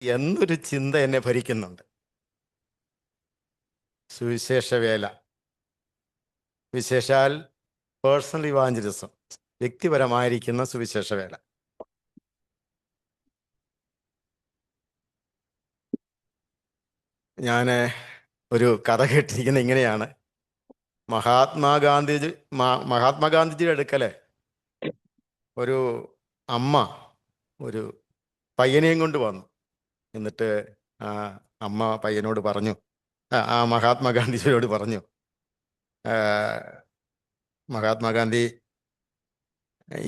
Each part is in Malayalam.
എന്നൊരു ചിന്ത എന്നെ ഭരിക്കുന്നുണ്ട്. സുവിശേഷ വേല, വിശേഷാൽ പേഴ്സണൽ ഇവാഞ്ചലിസം, വ്യക്തിപരമായിരിക്കുന്ന സുവിശേഷ വേല. ഞാൻ ഒരു കഥ കേട്ടിരിക്കുന്നത് ഇങ്ങനെയാണ്. മഹാത്മാഗാന്ധിജിയുടെ അടുക്കല് ഒരു അമ്മ ഒരു പയ്യനെയും കൊണ്ട് വന്നു. എന്നിട്ട് ആ അമ്മ പയ്യനോട് പറഞ്ഞു, ആ മഹാത്മാഗാന്ധിജിയോട് പറഞ്ഞു, മഹാത്മാഗാന്ധി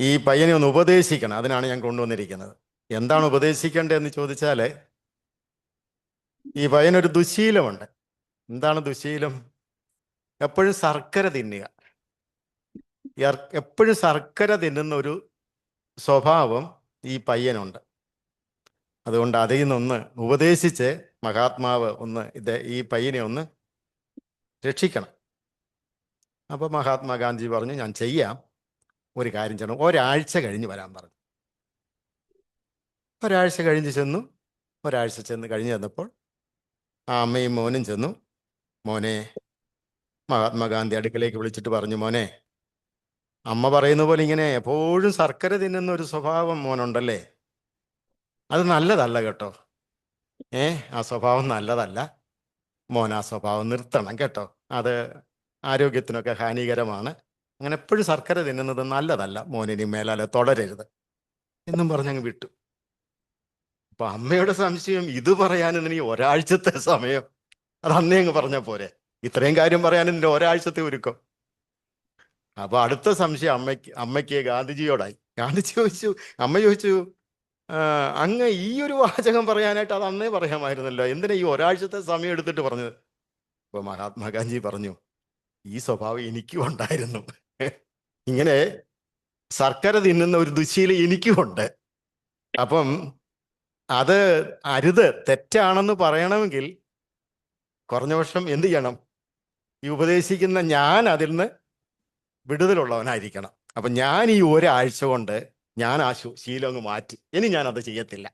ഈ പയ്യനെ ഒന്ന് ഉപദേശിക്കണം, അതിനാണ് ഞാൻ കൊണ്ടുവന്നിരിക്കുന്നത്. എന്താണ് ഉപദേശിക്കേണ്ടതെന്ന് ചോദിച്ചാൽ, ഈ പയ്യനൊരു ദുശീലമുണ്ട്. എന്താണ് ദുശീലം? എപ്പോഴും ശർക്കര തിന്നുക. എപ്പോഴും ശർക്കര തിന്നുന്ന ഒരു സ്വഭാവം ഈ പയ്യനുണ്ട്. അതുകൊണ്ട് അതിൽ നിന്നൊന്ന് ഉപദേശിച്ച് മഹാത്മാവ് ഈ പയ്യനെ ഒന്ന് രക്ഷിക്കണം. അപ്പോൾ മഹാത്മാഗാന്ധി പറഞ്ഞു, ഞാൻ ചെയ്യാം, ഒരു കാര്യം ചെയ്യണം, ഒരാഴ്ച കഴിഞ്ഞ് വരാൻ പറഞ്ഞു. ഒരാഴ്ച കഴിഞ്ഞ് ചെന്നു. ഒരാഴ്ച കഴിഞ്ഞ് ചെന്നപ്പോൾ ആ അമ്മയും മോനും ചെന്നു. മോനെ, മഹാത്മാഗാന്ധി അടുക്കലേക്ക് വിളിച്ചിട്ട് പറഞ്ഞു, മോനെ, അമ്മ പറയുന്ന പോലെ ഇങ്ങനെ എപ്പോഴും ശർക്കര തിന്നുന്ന ഒരു സ്വഭാവം മോനുണ്ടല്ലേ, അത് നല്ലതല്ല കേട്ടോ. ആ സ്വഭാവം നല്ലതല്ല. മോൻ ആ സ്വഭാവം നിർത്തണം കേട്ടോ. അത് ആരോഗ്യത്തിനൊക്കെ ഹാനികരമാണ്. അങ്ങനെ എപ്പോഴും ശർക്കര തിന്നുന്നത് നല്ലതല്ല. മോനിനി മേലാലെ തുടരരുത് എന്നും പറഞ്ഞങ്ങ് വിട്ടു. അപ്പൊ അമ്മയുടെ സംശയം, ഇത് പറയാനും നീ ഒരാഴ്ചത്തെ സമയം, അത് അന്നേ അങ്ങ് പറഞ്ഞ പോരെ, ഇത്രയും കാര്യം പറയാനും നിന്റെ ഒരാഴ്ചത്തെ ഒരുക്കം. അപ്പൊ അടുത്ത സംശയം അമ്മയ്ക്ക് ഗാന്ധിജിയോടായി. അമ്മ ചോദിച്ചു, അങ്ങ് ഈ ഒരു വാചകം പറയാനായിട്ട് അത് അന്നേ പറയാമായിരുന്നല്ലോ, എന്തിനാ ഈ ഒരാഴ്ചത്തെ സമയം എടുത്തിട്ട് പറഞ്ഞത്? അപ്പൊ മഹാത്മാഗാന്ധി പറഞ്ഞു, ഈ സ്വഭാവം എനിക്കും ഉണ്ടായിരുന്നു. ഇങ്ങനെ ശർക്കര തിന്നുന്ന ഒരു ദുശീലം എനിക്കുമുണ്ട്. അപ്പം അത് അരുത്, തെറ്റാണെന്ന് പറയണമെങ്കിൽ കുറഞ്ഞ പക്ഷം എന്ത് ചെയ്യണം? ഈ ഉപദേശിക്കുന്ന ഞാൻ അതിൽ നിന്ന് വിടുതലുള്ളവനായിരിക്കണം. അപ്പം ഞാൻ ഈ ഒരാഴ്ച കൊണ്ട് ഞാൻ ആ ശീലം അങ്ങ് മാറ്റി. ഇനി ഞാനത് ചെയ്യത്തില്ല.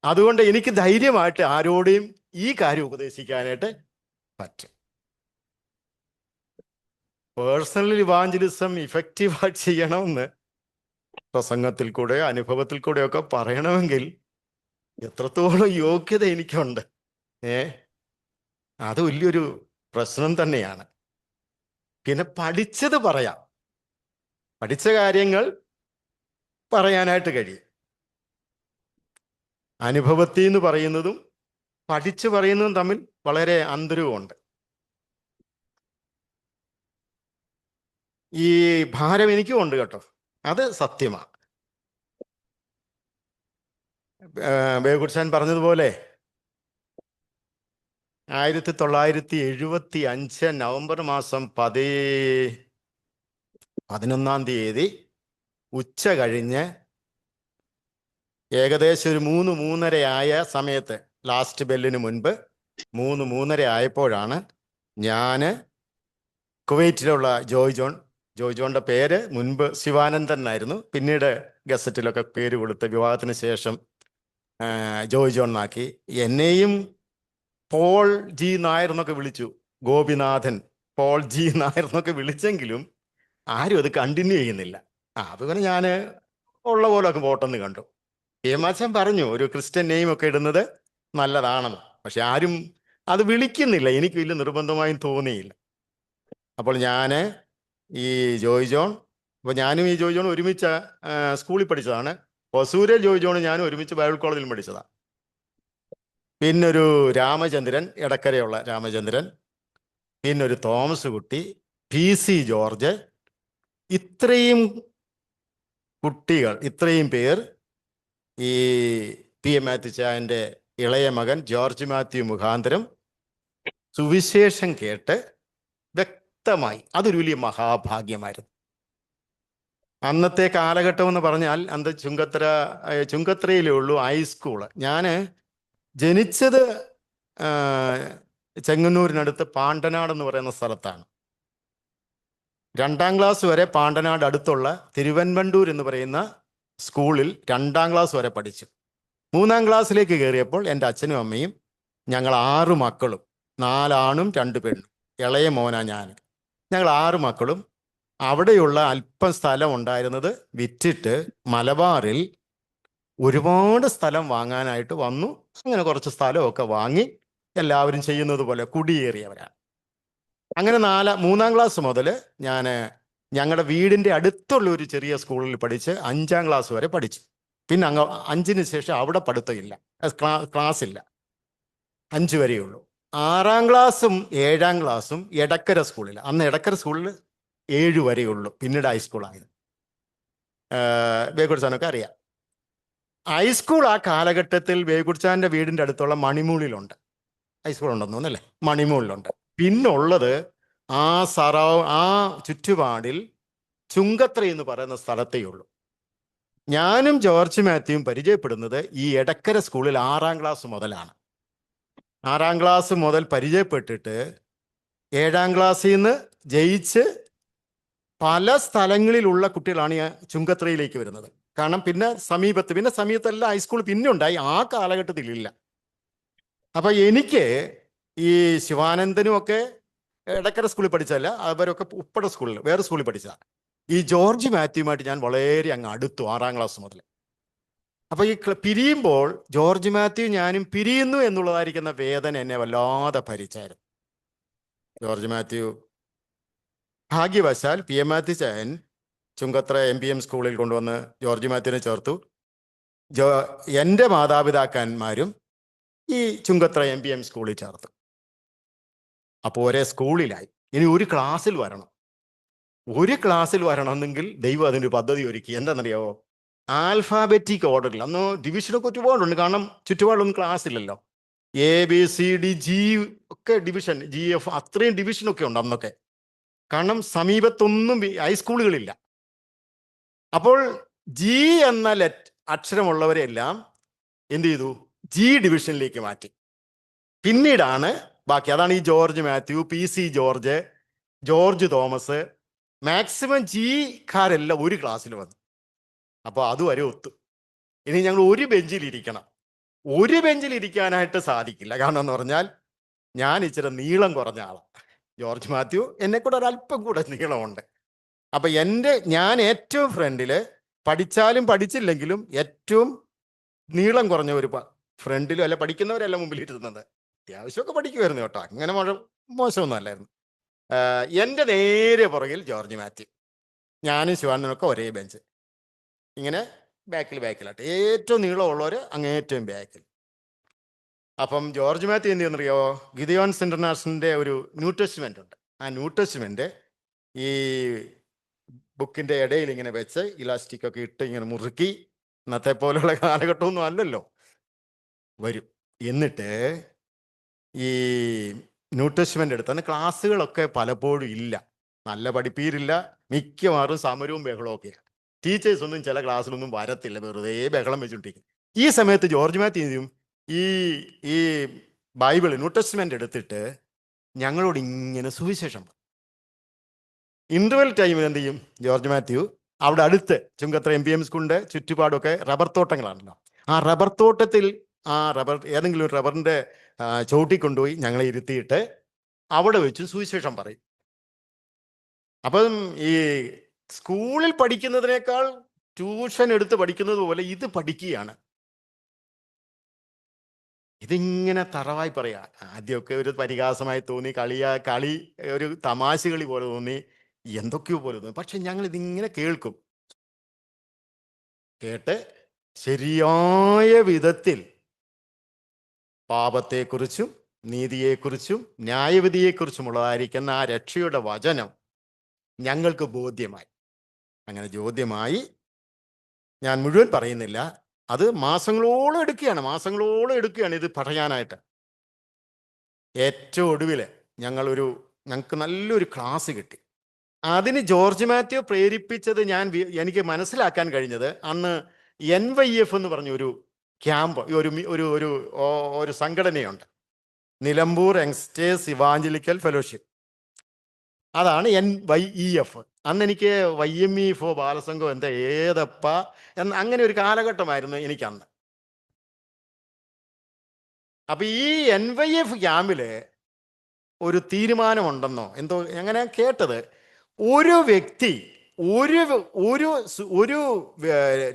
അതുകൊണ്ട് എനിക്ക് ധൈര്യമായിട്ട് ആരോടെയും ഈ കാര്യം ഉപദേശിക്കാനായിട്ട് പറ്റും. പേഴ്സണൽ ഇവാഞ്ചലിസം ഇഫക്റ്റീവായിട്ട് ചെയ്യണമെന്ന് പ്രസംഗത്തിൽ കൂടെയോ അനുഭവത്തിൽ കൂടെയോ ഒക്കെ പറയണമെങ്കിൽ എത്രത്തോളം യോഗ്യത എനിക്കുണ്ട്. അത് വലിയൊരു പ്രശ്നം തന്നെയാണ്. പിന്നെ പഠിച്ചത് പറയാം, പഠിച്ച കാര്യങ്ങൾ പറയാനായിട്ട് കഴിയും. അനുഭവത്തിൽ നിന്ന് പറയുന്നതും പഠിച്ചു പറയുന്നതും തമ്മിൽ വളരെ അന്തരവുമുണ്ട്. ഈ ഭാരം എനിക്കും ഉണ്ട് കേട്ടോ, അത് സത്യമാണ്. ബേഗുഡ്സാൻ പറഞ്ഞതുപോലെ 1975 നവംബർ മാസം 11 തീയതി ഉച്ച കഴിഞ്ഞ് ഏകദേശം ഒരു 3-3:30 ആയ സമയത്ത്, ലാസ്റ്റ് ബെല്ലിന് മുൻപ് 3-3:30 ആയപ്പോഴാണ് ഞാൻ കുവൈറ്റിലുള്ള ജോയ്ജോണിൻ്റെ പേര് മുൻപ് ശിവാനന്ദൻ എന്നായിരുന്നു, പിന്നീട് ഗസറ്റിലൊക്കെ പേര് കൊടുത്ത് വിവാഹത്തിന് ശേഷം ജോയ്ജോൺ ആക്കി. എന്നെയും പോൾ ജി നായർ എന്നൊക്കെ വിളിച്ചു, ഗോപിനാഥൻ, പോൾ ജി നായർ എന്നൊക്കെ വിളിച്ചെങ്കിലും ആരും അത് കണ്ടിന്യൂ ചെയ്യുന്നില്ല. അത് പിന്നെ ഞാൻ ഉള്ള പോലൊക്കെ പോട്ടെന്ന് കണ്ടു. അച്ഛൻ പറഞ്ഞു, ഒരു ക്രിസ്ത്യൻ നെയിം ഒക്കെ ഇടുന്നത് നല്ലതാണെന്ന്. പക്ഷെ ആരും അത് വിളിക്കുന്നില്ല, എനിക്ക് വലിയ നിർബന്ധമായും തോന്നിയില്ല. അപ്പോൾ ഞാൻ ഈ ജോയ്ജോൺ, അപ്പോൾ ഞാനും ഈ ജോയ്ജോൺ ഒരുമിച്ച് സ്കൂളിൽ പഠിച്ചതാണ്. ഒസൂരെ ജോയ്ജോൺ ഞാനും ഒരുമിച്ച് ബൈബിൾ കോളേജിൽ പഠിച്ചതാണ്. പിന്നൊരു രാമചന്ദ്രൻ, ഇടക്കരയുള്ള രാമചന്ദ്രൻ, പിന്നൊരു തോമസ് കുട്ടി, PC ജോർജ്, ഇത്രയും കുട്ടികൾ, ഇത്രയും പേർ ഈ PM മാത്യു ചായൻ്റെ ഇളയ മകൻ ജോർജ് മാത്യു മുഖാന്തരം സുവിശേഷം കേട്ട് വ്യക്തമായി. അതൊരു വലിയ മഹാഭാഗ്യമായിരുന്നു. അന്നത്തെ കാലഘട്ടം എന്ന് പറഞ്ഞാൽ അന്ന് ചുങ്കത്തറയിലേ ഉള്ളൂ ഹൈസ്കൂള്. ഞാൻ ജനിച്ചത് ചെങ്ങന്നൂരിനടുത്ത് പാണ്ടനാട് എന്ന് പറയുന്ന സ്ഥലത്താണ്. 2ാം ക്ലാസ് വരെ പാണ്ടനാട് അടുത്തുള്ള തിരുവൻവണ്ടൂർ എന്ന് പറയുന്ന സ്കൂളിൽ 2ാം ക്ലാസ് വരെ പഠിച്ചു. 3-ാം ക്ലാസ്സിലേക്ക് കയറിയപ്പോൾ എൻ്റെ അച്ഛനും അമ്മയും ഞങ്ങൾ 6 മക്കളും, 4 ആണും 2 പെണ്ണും, ഇളയ മോനാ ഞാൻ. ഞങ്ങൾ 6 മക്കളും അവിടെയുള്ള അല്പം സ്ഥലം ഉണ്ടായിരുന്നത് വിറ്റിട്ട് മലബാറിൽ ഒരുപാട് സ്ഥലം വാങ്ങാനായിട്ട് വന്നു. അങ്ങനെ കുറച്ച് സ്ഥലമൊക്കെ വാങ്ങി എല്ലാവരും ചെയ്യുന്നത് പോലെ കുടിയേറിയവരാണ്. അങ്ങനെ 3-ാം ക്ലാസ് മുതൽ ഞാൻ ഞങ്ങളുടെ വീടിൻ്റെ അടുത്തുള്ള ഒരു ചെറിയ സ്കൂളിൽ പഠിച്ച് 5-ാം ക്ലാസ് വരെ പഠിച്ചു. പിന്നെ 5-ന് ശേഷം അവിടെ പഠിത്തമില്ല, ക്ലാസ് ഇല്ല, 5 വരെയുള്ളൂ. 6-ാം ക്ലാസ്സും 7-ാം ക്ലാസ്സും എടക്കര സ്കൂളിൽ, അന്ന് എടക്കര സ്കൂളിൽ 7 വരെയുള്ളൂ, പിന്നീട് ഹൈസ്കൂളായത്. ബേക്കുടിച്ചാനൊക്കെ അറിയാം. ഹൈസ്കൂൾ ആ കാലഘട്ടത്തിൽ ബേക്കുടിച്ചാൻ്റെ വീടിൻ്റെ അടുത്തുള്ള മണിമൂളിലുണ്ട്. ഹൈസ്കൂൾ ഉണ്ടെന്ന് തോന്നുന്നല്ലേ, മണിമൂളിലുണ്ട്. പിന്നുള്ളത് ആ ചുറ്റുപാടിൽ ചുങ്കത്ര എന്ന് പറയുന്ന സ്ഥലത്തേ ഉള്ളൂ. ഞാനും ജോർജ് മാത്യുവും പരിചയപ്പെടുന്നത് ഈ എടക്കര സ്കൂളിൽ 6-ാം ക്ലാസ് മുതലാണ്. 6-ാം ക്ലാസ് മുതൽ പരിചയപ്പെട്ടിട്ട് 7-ാം ക്ലാസ്സിൽ നിന്ന് ജയിച്ച് പല സ്ഥലങ്ങളിലുള്ള കുട്ടികളാണ് ഈ ചുങ്കത്രയിലേക്ക് വരുന്നത്. കാരണം പിന്നെ സമീപത്തെല്ലാം ഹൈസ്കൂൾ പിന്നെ ഉണ്ടായി, ആ കാലഘട്ടത്തിലില്ല. അപ്പൊ എനിക്ക് ഈ ശിവാനന്ദനും ഒക്കെ എടക്കര സ്കൂളിൽ പഠിച്ചല്ല, അവരൊക്കെ ഉപ്പട സ്കൂളിൽ വേറെ സ്കൂളിൽ പഠിച്ചതാണ്. ഈ ജോർജ് മാത്യുവുമായിട്ട് ഞാൻ വളരെ അങ്ങ് അടുത്തു 6-ാം ക്ലാസ് മുതൽ. അപ്പൊ ഈ പിരിയുമ്പോൾ ജോർജ് മാത്യു ഞാനും പിരിയുന്നു എന്നുള്ളതായിരിക്കുന്ന വേദന എന്നെ വല്ലാതെ ഭരിച്ചായിരുന്നു. ജോർജ് മാത്യു ഭാഗ്യവശാൽ PM മാത്യു ചായൻ ചുങ്കത്ര MPM സ്കൂളിൽ കൊണ്ടുവന്ന് ജോർജ് മാത്യുവിനെ ചേർത്തു. എൻ്റെ മാതാപിതാക്കന്മാരും ഈ ചുങ്കത്ര MPM സ്കൂളിൽ ചേർത്തു. അപ്പോൾ ഒരേ സ്കൂളിലായി. ഇനി ഒരു ക്ലാസ്സിൽ വരണമെന്നെങ്കിൽ ദൈവം അതിനൊരു പദ്ധതി ഒരുക്കി. എന്താണെന്നറിയാവോ? ആൽഫാബറ്റിക് ഓർഡറിൽ. അന്ന് ഡിവിഷനൊക്കെ ഒരുപാടുണ്ട്, കാരണം ചുറ്റുപാടൊന്നും ക്ലാസ് ഇല്ലല്ലോ. ABCD G ഒക്കെ ഡിവിഷൻ, GF അത്രയും ഡിവിഷനൊക്കെ ഉണ്ട് അന്നൊക്കെ. കാരണം സമീപത്തൊന്നും ഹൈസ്കൂളുകളില്ല. അപ്പോൾ G എന്ന അക്ഷരമുള്ളവരെല്ലാം എന്ത് ചെയ്തു? G ഡിവിഷനിലേക്ക് മാറ്റി. പിന്നീടാണ് ബാക്കി. അതാണ് ഈ ജോർജ് മാത്യു, PC ജോർജ്, ജോർജ് തോമസ്, മാക്സിമം ജിക്കാരെല്ലാം ഒരു ക്ലാസ്സിൽ വന്നു. അപ്പോൾ അതുവരെ ഒത്തു. ഇനി ഞങ്ങൾ ഒരു ബെഞ്ചിൽ ഇരിക്കാനായിട്ട് സാധിക്കില്ല. കാരണം എന്ന് പറഞ്ഞാൽ ഞാൻ ഇച്ചിരി നീളം കുറഞ്ഞ ആളാണ്. ജോർജ് മാത്യു എന്നെ കൂടെ ഒരല്പം കൂടെ നീളമുണ്ട്. അപ്പൊ ഞാൻ ഏറ്റവും ഫ്രണ്ടിൽ, പഠിച്ചാലും പഠിച്ചില്ലെങ്കിലും ഏറ്റവും നീളം കുറഞ്ഞ ഒരു ഫ്രണ്ടിലും അല്ല, പഠിക്കുന്നവരെല്ലാം മുമ്പിൽ ഇരുന്നത്. അത്യാവശ്യമൊക്കെ പഠിക്കുമായിരുന്നു കേട്ടോ, അങ്ങനെ മോശമൊന്നും അല്ലായിരുന്നു. എൻ്റെ നേരെ പുറകിൽ ജോർജ് മാത്യു, ഞാനും ശിവാനന്ദനൊക്കെ ഒരേ ബെഞ്ച്. ഇങ്ങനെ ബാക്കിലായിട്ട് ഏറ്റവും നീളമുള്ളവർ അങ്ങേറ്റവും ബാക്കിൽ. അപ്പം ജോർജ് മാത്യു എന്ത് ചെയ്യുന്നറിയോ? ഗിദിയോൺസ് ഇന്റർനാഷണലിന്റെ ഒരു ന്യൂ ടെസ്റ്റ്മെന്റ് ഉണ്ട്. ആ ന്യൂ ടെസ്റ്റ്മെന്റ് ഈ ബുക്കിന്റെ ഇടയിൽ ഇങ്ങനെ വെച്ച് ഇലാസ്റ്റിക് ഒക്കെ ഇട്ട് ഇങ്ങനെ മുറുക്കി, ഇന്നത്തെ പോലെയുള്ള കാലഘട്ടമൊന്നും അല്ലല്ലോ, വരും. എന്നിട്ട് ഈ ന്യൂ ടെസ്റ്റ്മെന്റ് എടുത്ത് ക്ലാസ്സുകളൊക്കെ പലപ്പോഴും ഇല്ല, നല്ല പഠിപ്പീരില്ല, മിക്കവാറും സമരവും ബഹളവും ഒക്കെയാണ്. ടീച്ചേഴ്സ് ഒന്നും ചില ക്ലാസ്സിലൊന്നും വരത്തില്ല, വെറുതെ ബഹളം വെച്ചുകൊണ്ടിരിക്കും. ഈ സമയത്ത് ജോർജ് മാത്യു ചെയ്യും, ഈ ബൈബിൾ ന്യൂ ടെസ്റ്റ്മെന്റ് എടുത്തിട്ട് ഞങ്ങളോട് ഇങ്ങനെ സുവിശേഷം. ഇന്റർവെൽ ടൈമിൽ എന്ത് ചെയ്യും ജോർജ് മാത്യു? അവിടെ അടുത്ത് ചുങ്കത്ര MPM സ്കൂളിന്റെ ചുറ്റുപാടൊക്കെ റബ്ബർ തോട്ടങ്ങളാണല്ലോ. ആ റബ്ബർ തോട്ടത്തിൽ ഏതെങ്കിലും ഒരു റബ്ബറിന്റെ ചോട്ടിൽ കൊണ്ടുപോയി ഞങ്ങളെ ഇരുത്തിയിട്ട് അവിടെ വെച്ച് സുവിശേഷം പറയും. അപ്പം ഈ സ്കൂളിൽ പഠിക്കുന്നതിനേക്കാൾ ട്യൂഷൻ എടുത്ത് പഠിക്കുന്നത് പോലെ ഇത് പഠിക്കുകയാണ്. ഇതിങ്ങനെ തറവായി പറയാ. ആദ്യമൊക്കെ ഒരു പരിഹാസമായി തോന്നി, കളി ഒരു തമാശ കളി പോലെ തോന്നി, എന്തൊക്കെയോ പോലെ തോന്നി. പക്ഷെ ഞങ്ങൾ ഇതിങ്ങനെ കേട്ട് ശരിയായ വിധത്തിൽ പാപത്തെക്കുറിച്ചും നീതിയെക്കുറിച്ചും ന്യായവിധിയെക്കുറിച്ചുമുള്ളതായിരിക്കുന്ന ആ രക്ഷയുടെ വചനം ഞങ്ങൾക്ക് ബോധ്യമായി. അങ്ങനെ ബോധ്യമായി. ഞാൻ മുഴുവൻ പറയുന്നില്ല, അത് മാസങ്ങളോളം എടുക്കുകയാണ് ഇത് പറയാനായിട്ട്. ഏറ്റവും ഒടുവിൽ ഞങ്ങൾക്ക് നല്ലൊരു ക്ലാസ് കിട്ടി. അതിന് ജോർജ് മാത്യു പ്രേരിപ്പിച്ചത് എനിക്ക് മനസ്സിലാക്കാൻ കഴിഞ്ഞത്, അന്ന് NYF എന്ന് പറഞ്ഞ ഒരു ക്യാമ്പ്, ഒരു സംഘടനയുണ്ട്, നിലമ്പൂർ യങ്സ്റ്റേഴ്സ് ഇവാഞ്ചലിക്കൽ ഫെലോഷിപ്പ്. അതാണ് NYEF. അന്ന് എനിക്ക് YME ബാലസംഘം ഏതപ്പ അങ്ങനെ ഒരു കാലഘട്ടമായിരുന്നു എനിക്കന്ന്. അപ്പൊ ഈ NYF ക്യാമ്പില് ഒരു തീരുമാനമുണ്ടെന്നോ എന്തോ അങ്ങനെ കേട്ടത്. ഒരു വ്യക്തി, ഒരു ഒരു ഒരു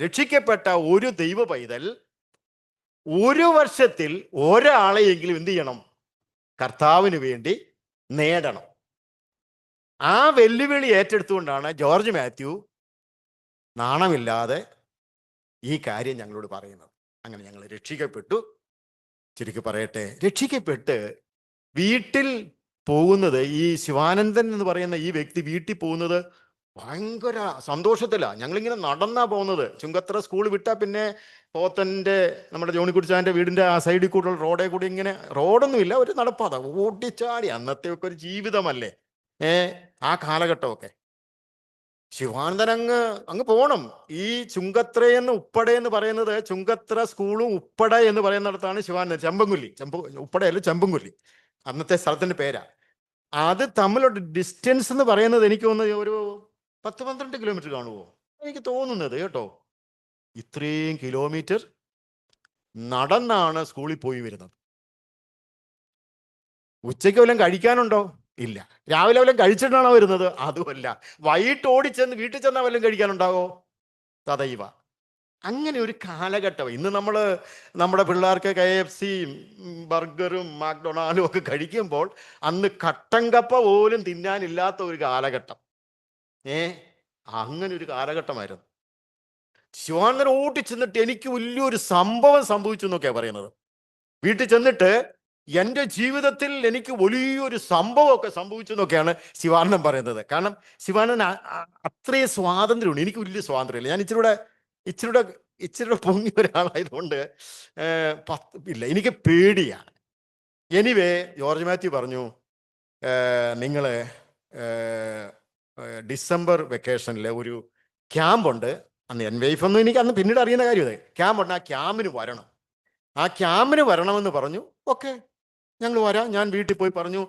രക്ഷിക്കപ്പെട്ട ഒരു ദൈവ പൈതൽ ഒരു വർഷത്തിൽ ഒരാളെയെങ്കിലും എന്ത് ചെയ്യണം? കർത്താവിന് വേണ്ടി നേടണം. ആ വെല്ലുവിളി ഏറ്റെടുത്തുകൊണ്ടാണ് ജോർജ് മാത്യു നാണമില്ലാതെ ഈ കാര്യം ഞങ്ങളോട് പറയുന്നത്. അങ്ങനെ ഞങ്ങൾ രക്ഷിക്കപ്പെട്ടു. ചുരുക്കി പറയട്ടെ, രക്ഷിക്കപ്പെട്ട് വീട്ടിൽ പോകുന്നത്, ഈ ശിവാനന്ദൻ എന്ന് പറയുന്ന ഈ വ്യക്തി വീട്ടിൽ പോകുന്നത് ഭയങ്കര സന്തോഷത്തിലാണ്. ഞങ്ങളിങ്ങനെ നടന്നാ പോകുന്നത്. ചുങ്കത്ര സ്കൂൾ വിട്ടാൽ പിന്നെ പോത്തൻ്റെ നമ്മുടെ ജോണിക്കുടിച്ചാൻ്റെ വീടിൻ്റെ ആ സൈഡിൽ കൂടെയുള്ള റോഡേ കൂടി ഇങ്ങനെ, റോഡൊന്നുമില്ല, ഒരു നടപ്പാത, ഓടിച്ചാടി. അന്നത്തെയൊക്കെ ഒരു ജീവിതമല്ലേ ആ കാലഘട്ടമൊക്കെ. ശിവാനന്ദൻ അങ്ങ് പോണം. ഈ ചുങ്കത്രയെന്ന് ഉപ്പട എന്ന് പറയുന്നത്, ചുങ്കത്ര സ്കൂളും ഉപ്പട എന്ന് പറയുന്നിടത്താണ് ശിവാനന്ദൻ. ചെമ്പൻകൊല്ലി, ഉപ്പടയല്ല, ചെമ്പൻകൊല്ലി അന്നത്തെ സ്ഥലത്തിന്റെ പേരാ. അത് തമ്മിലുള്ള ഡിസ്റ്റൻസ് എന്ന് പറയുന്നത് എനിക്ക് തോന്നുന്നത് ഒരു 10-12 കിലോമീറ്റർ കാണുമോ എനിക്ക് തോന്നുന്നത് കേട്ടോ. ഇത്രയും കിലോമീറ്റർ നടന്നാണ് സ്കൂളിൽ പോയി വരുന്നത്. ഉച്ചയ്ക്ക് വല്ലതും കഴിക്കാനുണ്ടോ? ഇല്ല. രാവിലെ വല്ലതും കഴിച്ചിട്ടാണോ വരുന്നത്? അതുമല്ല. വൈകിട്ട് ഓടിച്ചെന്ന് വീട്ടിൽ ചെന്നാൽ വല്ലതും കഴിക്കാനുണ്ടാവോ? തദൈവ. അങ്ങനെ ഒരു കാലഘട്ടം. ഇന്ന് നമ്മുടെ പിള്ളേർക്ക് KFC ബർഗറും മാക്ഡൊണാൾഡും ഒക്കെ കഴിക്കുമ്പോൾ അന്ന് കട്ടൻ കപ്പ പോലും തിന്നാനില്ലാത്ത ഒരു കാലഘട്ടം. അങ്ങനെ ഒരു കാലഘട്ടമായിരുന്നു. ശിവാനന്ദൻ ഓടിച്ചെന്നിട്ട് എനിക്ക് വലിയൊരു സംഭവം സംഭവിച്ചു എന്നൊക്കെയാണ് പറയുന്നത്. വീട്ടിൽ ചെന്നിട്ട് എൻ്റെ ജീവിതത്തിൽ എനിക്ക് വലിയൊരു സംഭവമൊക്കെ സംഭവിച്ചു എന്നൊക്കെയാണ് ശിവാനന്ദൻ പറയുന്നത്. കാരണം ശിവാനന്ദൻ അത്രയും സ്വാതന്ത്ര്യമുണ്ട്. എനിക്ക് വലിയ സ്വാതന്ത്ര്യമില്ല. ഞാൻ ഇച്ചിരിയുടെ പൊങ്ങി ഒരാളായതുകൊണ്ട് ഇല്ല, എനിക്ക് പേടിയാണ്. എനിവേ ജോർജ് മാത്യു പറഞ്ഞു, നിങ്ങൾ ഡിസംബർ വെക്കേഷനിൽ ഒരു ക്യാമ്പുണ്ട്. അന്ന് NYF ഒന്നും എനിക്ക് അന്ന് പിന്നീട് അറിയുന്ന കാര്യം ഇത്. ക്യാമ്പുണ്ട്, ആ ക്യാമ്പിന് വരണം. ആ ക്യാമ്പിന് വരണമെന്ന് പറഞ്ഞു. ഓക്കെ, ഞങ്ങൾ വരാം. ഞാൻ വീട്ടിൽ പോയി പറഞ്ഞു,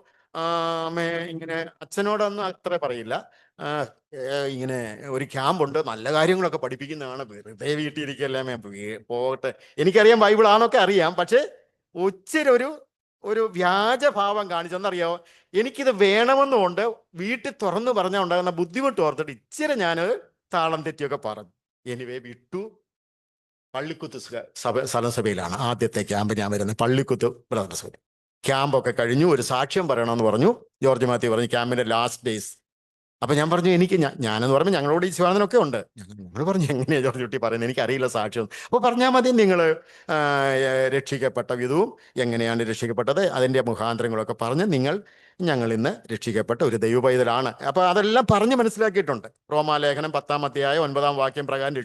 അമ്മേ ഇങ്ങനെ, അച്ഛനോടൊന്നും അത്ര പറയില്ല, ഇങ്ങനെ ഒരു ക്യാമ്പുണ്ട്, നല്ല കാര്യങ്ങളൊക്കെ പഠിപ്പിക്കുന്നതാണ്, വെറുതെ വീട്ടിലിരിക്കല്ലേ അമ്മേ, പോകട്ടെ. എനിക്കറിയാം ബൈബിൾ ആണൊക്കെ അറിയാം, പക്ഷെ ഒച്ചിരി ഒരു വ്യാജഭാവം കാണിച്ചെന്നറിയാമോ. എനിക്കിത് വേണമെന്നുകൊണ്ട് വീട്ടിൽ തുറന്നു പറഞ്ഞാൽ ഉണ്ടാകുന്ന ബുദ്ധിമുട്ട് ഓർത്തിട്ട് ഇച്ചിരി ഞാൻ താളം തെറ്റിയൊക്കെ പറഞ്ഞു. എനിവേ വിട്ടു. പള്ളിക്കുത്ത് സഭയിലാണ് ആദ്യത്തെ ക്യാമ്പ് ഞാൻ വരുന്നത്. പള്ളിക്കുത്ത് ബ്രദർ സഭ ക്യാമ്പൊക്കെ കഴിഞ്ഞു. ഒരു സാക്ഷ്യം പറയണമെന്ന് പറഞ്ഞു. ജോർജ് മാത്യു പറഞ്ഞു ക്യാമ്പിന്റെ ലാസ്റ്റ് ഡേയ്സ്. അപ്പൊ ഞാൻ പറഞ്ഞു, ഞാനെന്ന് പറയുമ്പോൾ ഞങ്ങളോട് ഈ ശിവാനന്ദനൊക്കെ ഉണ്ട്. ഞങ്ങൾ പറഞ്ഞു, എങ്ങനെയാ ജോർജ് കുട്ടി പറയുന്നത്, എനിക്കറിയില്ല സാക്ഷ്യം. അപ്പോൾ പറഞ്ഞാൽ മതി, നിങ്ങൾ രക്ഷിക്കപ്പെട്ട വിധവും എങ്ങനെയാണ് രക്ഷിക്കപ്പെട്ടത് അതിൻ്റെ മുഖാന്തരങ്ങളൊക്കെ പറഞ്ഞ് ഞങ്ങൾ ഇന്ന് രക്ഷിക്കപ്പെട്ട ഒരു ദൈവപൈതലാണ്. അപ്പോൾ അതെല്ലാം പറഞ്ഞ് മനസ്സിലാക്കിയിട്ടുണ്ട്. റോമാലേഖനം 10-ാം അധ്യായം 9-ാം വാക്യം പ്രകാരം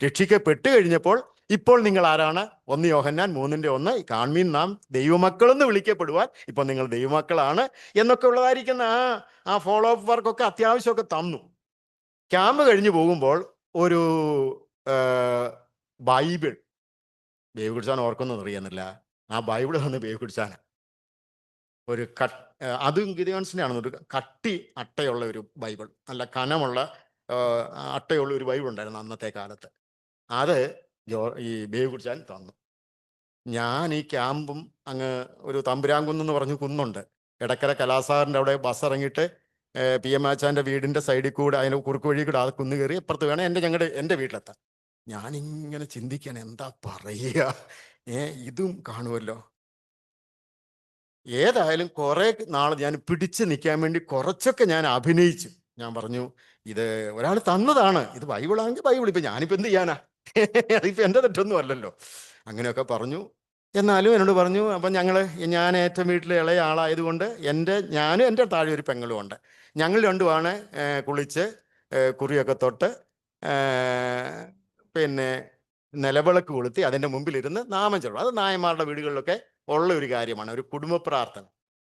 രക്ഷിക്കപ്പെട്ട് കഴിഞ്ഞപ്പോൾ ഇപ്പോൾ നിങ്ങൾ ആരാണ്? 1 യോഹന്നാൻ 3:1 കാൺമീൻ നാം ദൈവമക്കളെന്ന് വിളിക്കപ്പെടുവാൻ ഇപ്പോൾ നിങ്ങൾ ദൈവമക്കളാണ് എന്നൊക്കെ ഉള്ളതായിരിക്കുന്ന ആ ഫോളോ അപ്പ് വർക്കൊക്കെ അത്യാവശ്യമൊക്കെ തന്നു. ക്യാമ്പ് കഴിഞ്ഞ് പോകുമ്പോൾ ഒരു ബൈബിൾ ബേബി കുടിച്ചാൻ ഓർക്കൊന്നും അറിയുന്നില്ല. ആ ബൈബിൾ വന്ന് ബേബി കുടിച്ചാൻ ഒരു അതും ഗിദെയോൻസിൻ്റെ ആണെന്ന്, ഒരു കട്ടി അട്ടയുള്ള ഒരു ബൈബിൾ, നല്ല കനമുള്ള അട്ടയുള്ള ഒരു ബൈബിൾ ഉണ്ടായിരുന്നു അന്നത്തെ കാലത്ത്. അത് ഈ ബേബി കുടിച്ചാൻ തന്നു. ഞാൻ ഈ ക്യാമ്പും അങ്ങ് ഒരു തമ്പുരാൻകുന്ന് പറഞ്ഞ് കുന്നുണ്ട്, എടക്കര കലാസാറിൻ്റെ അവിടെ ബസ് ഇറങ്ങിയിട്ട് PM ആച്ചാൻ്റെ വീടിൻ്റെ സൈഡിൽ കൂടെ അതിന് കുറുക്ക് വഴി കൂടെ ആ കുന്ന് കയറി അപ്പുറത്ത് വേണം എൻ്റെ വീട്ടിലെത്താൻ. ഞാനിങ്ങനെ ചിന്തിക്കാൻ എന്താ പറയുക, ഇതും കാണുമല്ലോ. ഏതായാലും കുറെ നാൾ ഞാൻ പിടിച്ച് നിൽക്കാൻ വേണ്ടി കുറച്ചൊക്കെ ഞാൻ അഭിനയിച്ചു. ഞാൻ പറഞ്ഞു, ഇത് ഒരാൾ തന്നതാണ്, ഇത് ബൈബിളാണെങ്കിൽ ബൈബിൾ, ഇപ്പം ഞാനിപ്പോൾ എന്ത് ചെയ്യാനാ, അതിപ്പോൾ എൻ്റെ തെറ്റൊന്നും അല്ലല്ലോ. അങ്ങനെയൊക്കെ പറഞ്ഞു. എന്നാലും എന്നോട് പറഞ്ഞു, അപ്പം ഞാൻ ഏറ്റവും വീട്ടിലെ ഇളയ ആളായതുകൊണ്ട് ഞാനും എൻ്റെ താഴെ ഒരു പെങ്ങളും ഉണ്ട്. ഞങ്ങൾ രണ്ടുമാണ് കുളിച്ച് കുറിയൊക്കെ തൊട്ട് പിന്നെ നിലവിളക്ക് കൊളുത്തി അതിൻ്റെ മുമ്പിലിരുന്ന് നാമം ചൊല്ലും. അത് നായന്മാരുടെ വീടുകളിലൊക്കെ ഉള്ള ഒരു കാര്യമാണ്, ഒരു കുടുംബ പ്രാർത്ഥന.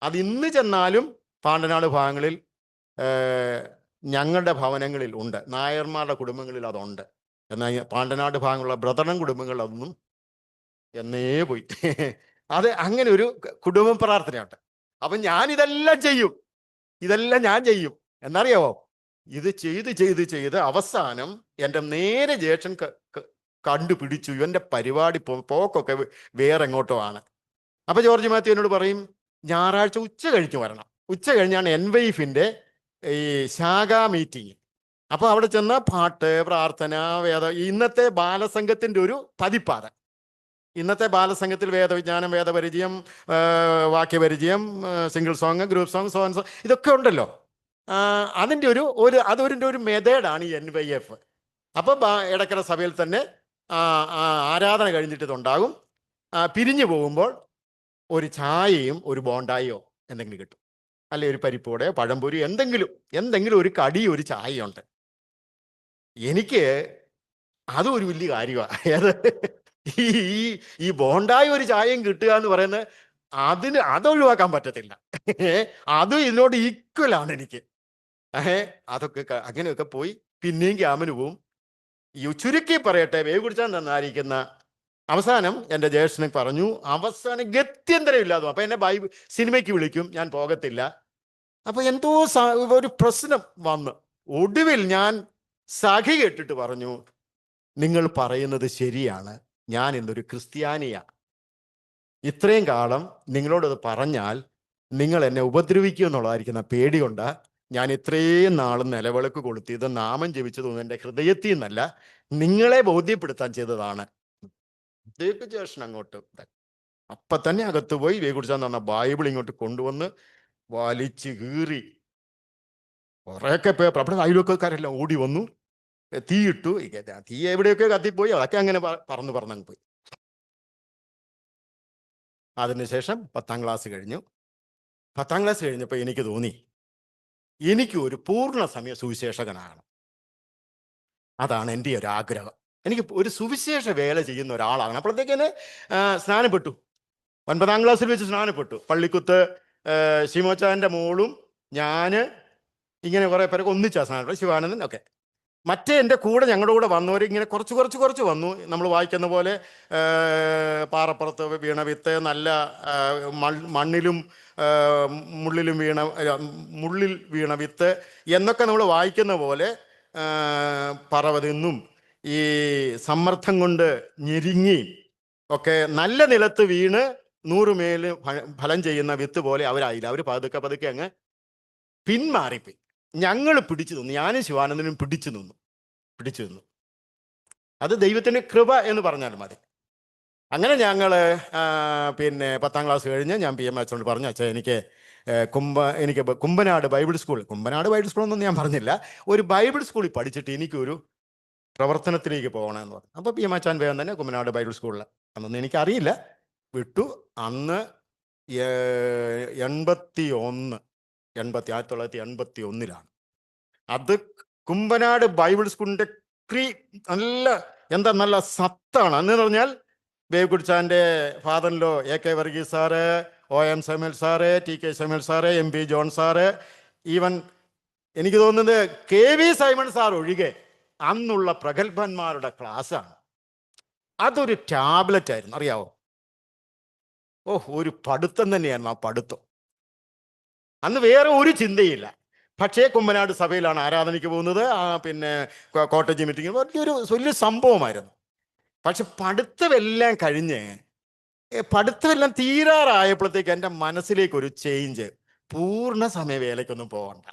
അത് ഇന്ന് ചെന്നാലും പാണ്ടനാട് ഭാഗങ്ങളിൽ ഞങ്ങളുടെ ഭവനങ്ങളിൽ ഉണ്ട്, നായന്മാരുടെ കുടുംബങ്ങളിൽ അതുണ്ട്. എന്നാൽ പാണ്ടനാട് ഭാഗങ്ങളുള്ള ബ്രദറൻ കുടുംബങ്ങളിൽ അതൊന്നും എന്നേ പോയി. അത് അങ്ങനെ ഒരു കുടുംബ പ്രാർത്ഥനയുണ്ട്. അപ്പം ഇതെല്ലാം ഞാൻ ചെയ്യും എന്നറിയാവോ. ഇത് ചെയ്ത് അവസാനം എൻ്റെ നേരെ ജ്യേഷ്ഠൻ കണ്ടുപിടിച്ചു, ഇവൻ്റെ പരിപാടി പോക്കൊക്കെ വേറെ എങ്ങോട്ടോ ആണ്. അപ്പൊ ജോർജ് മാത്യു എന്നോട് പറയും, ഞായറാഴ്ച ഉച്ച കഴിഞ്ഞ് വരണം. ഉച്ച കഴിഞ്ഞാണ് NYF-ന്റെ ഈ ശാഖാ മീറ്റിംഗ്. അപ്പൊ അവിടെ ചെന്ന പാട്ട്, പ്രാർത്ഥന, ഇന്നത്തെ ബാലസംഘത്തിന്റെ ഒരു പതിപ്പാണ്. ഇന്നത്തെ ബാലസംഘത്തിൽ വേദവിജ്ഞാനം, വേദപരിചയം, വാക്യപരിചയം, single song, group song, song ഇതൊക്കെ ഉണ്ടല്ലോ. അതിൻ്റെ ഒരു മെത്തേഡാണ് ഈ NYF. അപ്പം ഇടയ്ക്കര സഭയിൽ തന്നെ ആരാധന കഴിഞ്ഞിട്ട് ഇതുണ്ടാകും. പിരിഞ്ഞു പോകുമ്പോൾ ഒരു ചായയും ഒരു ബോണ്ടായോ എന്തെങ്കിലും കിട്ടും, അല്ലെ ഒരു പരിപ്പോടെ പഴംപൊരി, എന്തെങ്കിലും ഒരു കടി, ഒരു ചായയുണ്ട്. എനിക്ക് അതും ഒരു വലിയ കാര്യമാണ്. ഈ ഈ ബോണ്ടായ ഒരു ചായയും കിട്ടുക എന്ന് പറയുന്നത് അതൊഴിവാക്കാൻ പറ്റത്തില്ല. അതും ഇതിനോട് ഈക്വലാണ് എനിക്ക്. അതൊക്കെ അങ്ങനെയൊക്കെ പോയി പിന്നെയും ക്യാമ്പിന് പോവും. ചുരുക്കി പറയട്ടെ, വേവികുടിച്ചാൻ നന്നായിരിക്കുന്ന അവസാനം എൻ്റെ ജ്യേഷ്ഠനെ പറഞ്ഞു, അവസാനം ഗത്യന്തരം ഇല്ലാതെ. അപ്പൊ എന്നെ സിനിമയ്ക്ക് വിളിക്കും, ഞാൻ പോകത്തില്ല. അപ്പൊ എന്തോ ഒരു പ്രശ്നം വന്ന് ഒടുവിൽ ഞാൻ സഖി കേട്ടിട്ട് പറഞ്ഞു, നിങ്ങൾ പറയുന്നത് ശരിയാണ്, ഞാൻ ഇന്നൊരു ക്രിസ്ത്യാനിയാ. ഇത്രയും കാലം നിങ്ങളോടത് പറഞ്ഞാൽ നിങ്ങൾ എന്നെ ഉപദ്രവിക്കുക എന്നുള്ളതായിരിക്കുന്ന പേടികൊണ്ട് ഞാൻ ഇത്രയും നാളും നിലവിളക്ക് കൊളുത്തിയത്, നാമം ജപിച്ചതൊന്നും എൻ്റെ ഹൃദയത്തിൽ നിന്നല്ല, നിങ്ങളെ ബോധ്യപ്പെടുത്താൻ ചെയ്തതാണ്. ജ്യേഷ്ഠൻ അങ്ങോട്ട് അപ്പൊ തന്നെ അകത്ത് പോയി വേവികുടിച്ചാൻ തന്ന ബൈബിൾ ഇങ്ങോട്ട് കൊണ്ടുവന്ന് വലിച്ചു കീറി. കുറേയൊക്കെ അവിടെ അയൽവക്കക്കാരെല്ലാം ഓടി വന്നു, തീയിട്ടു. തീ എവിടെയൊക്കെ കത്തിപ്പോയി, അതൊക്കെ അങ്ങനെ പറന്നങ്ങ് പോയി. അതിനുശേഷം 10ാം ക്ലാസ് കഴിഞ്ഞു. 10ാം ക്ലാസ് കഴിഞ്ഞപ്പോൾ എനിക്ക് തോന്നി, എനിക്ക് ഒരു പൂർണ്ണ സമയ സുവിശേഷകനാകണം. അതാണ് എൻ്റെ ഒരു ആഗ്രഹം. എനിക്ക് ഒരു സുവിശേഷ വേല ചെയ്യുന്ന ഒരാളാണ്. അപ്പോഴത്തേക്ക് സ്നാനപ്പെട്ടു. 9ാം ക്ലാസ്സിൽ വെച്ച് സ്നാനപ്പെട്ടു. പള്ളിക്കുത്ത് ശിമോച്ചാൻ്റെ മോളും ഞാൻ ഇങ്ങനെ കുറേ പേരൊക്കെ ഒന്നിച്ചാ സ്നാനപ്പെട്ടു, ശിവാനന്ദൻ ഒക്കെ. മറ്റേ എൻ്റെ കൂടെ ഞങ്ങളുടെ കൂടെ വന്നവർ ഇങ്ങനെ കുറച്ച് വന്നു. നമ്മൾ വായിക്കുന്ന പോലെ പാറപ്പുറത്ത് വീണ വിത്ത്, നല്ല മണ്ണിലും മുള്ളിൽ വീണ വിത്ത് എന്നൊക്കെ നമ്മൾ വായിക്കുന്ന പോലെ പറവതെന്നും ഈ സമ്മർദ്ദം കൊണ്ട് ഞെരുങ്ങി ഒക്കെ നല്ല നിലത്ത് വീണ് 100 മേല് ഫലം ചെയ്യുന്ന വിത്ത് പോലെ അവരായില്ല. അവർ പതുക്കെ അങ്ങ് പിന്മാറിപ്പോയി. ഞങ്ങൾ പിടിച്ചു നിന്നു, ഞാനും ശിവാനന്ദനും പിടിച്ചു നിന്നു. അത് ദൈവത്തിൻ്റെ കൃപ എന്ന് പറഞ്ഞാൽ മതി. അങ്ങനെ ഞങ്ങൾ പിന്നെ 10ാം ക്ലാസ് കഴിഞ്ഞ് ഞാൻ PM അച്ഛനോട് പറഞ്ഞു, അച്ഛാ എനിക്ക് കുമ്പനാട് ബൈബിൾ സ്കൂളൊന്നും ഞാൻ പറഞ്ഞില്ല, ഒരു ബൈബിൾ സ്കൂളിൽ പഠിച്ചിട്ട് എനിക്കൊരു പ്രവർത്തനത്തിലേക്ക് പോകണമെന്ന് പറഞ്ഞു. അപ്പോൾ PM അച്ഛൻ വേഗം തന്നെ കുമ്പനാട് ബൈബിൾ സ്കൂളിൽ, അന്നൊന്നും എനിക്കറിയില്ല, വിട്ടു. അന്ന് 1981 അത് കുമ്പനാട് ബൈബിൾ സ്കൂളിൻ്റെ നല്ല സത്താണ്. അന്ന് പറഞ്ഞാൽ വേവികുടിച്ചാൻ്റെ ഫാദറിലോ AK Varghese sir, OM Samuel sir, TK Samuel sir, MP John sir, even എനിക്ക് തോന്നുന്നത് KV സൈമൺ സാർ ഒഴികെ അന്നുള്ള പ്രഗത്ഭന്മാരുടെ ക്ലാസ്സാണ്. അതൊരു ടാബ്ലറ്റ് ആയിരുന്നു, അറിയാവോ? ഒരു പഠിത്തം തന്നെയായിരുന്നു ആ പഠിത്തം. അന്ന് വേറെ ഒരു ചിന്തയില്ല. പക്ഷേ കുമ്പനാട് സഭയിലാണ് ആരാധനയ്ക്ക് പോകുന്നത്, പിന്നെ കോട്ടേജ് മീറ്റിംഗ് വലിയ സംഭവമായിരുന്നു. പക്ഷെ പഠിത്തമെല്ലാം തീരാറായപ്പോഴത്തേക്ക് എൻ്റെ മനസ്സിലേക്കൊരു ചേഞ്ച്, പൂർണ്ണ സമയ വേലയ്ക്കൊന്നും പോകണ്ട,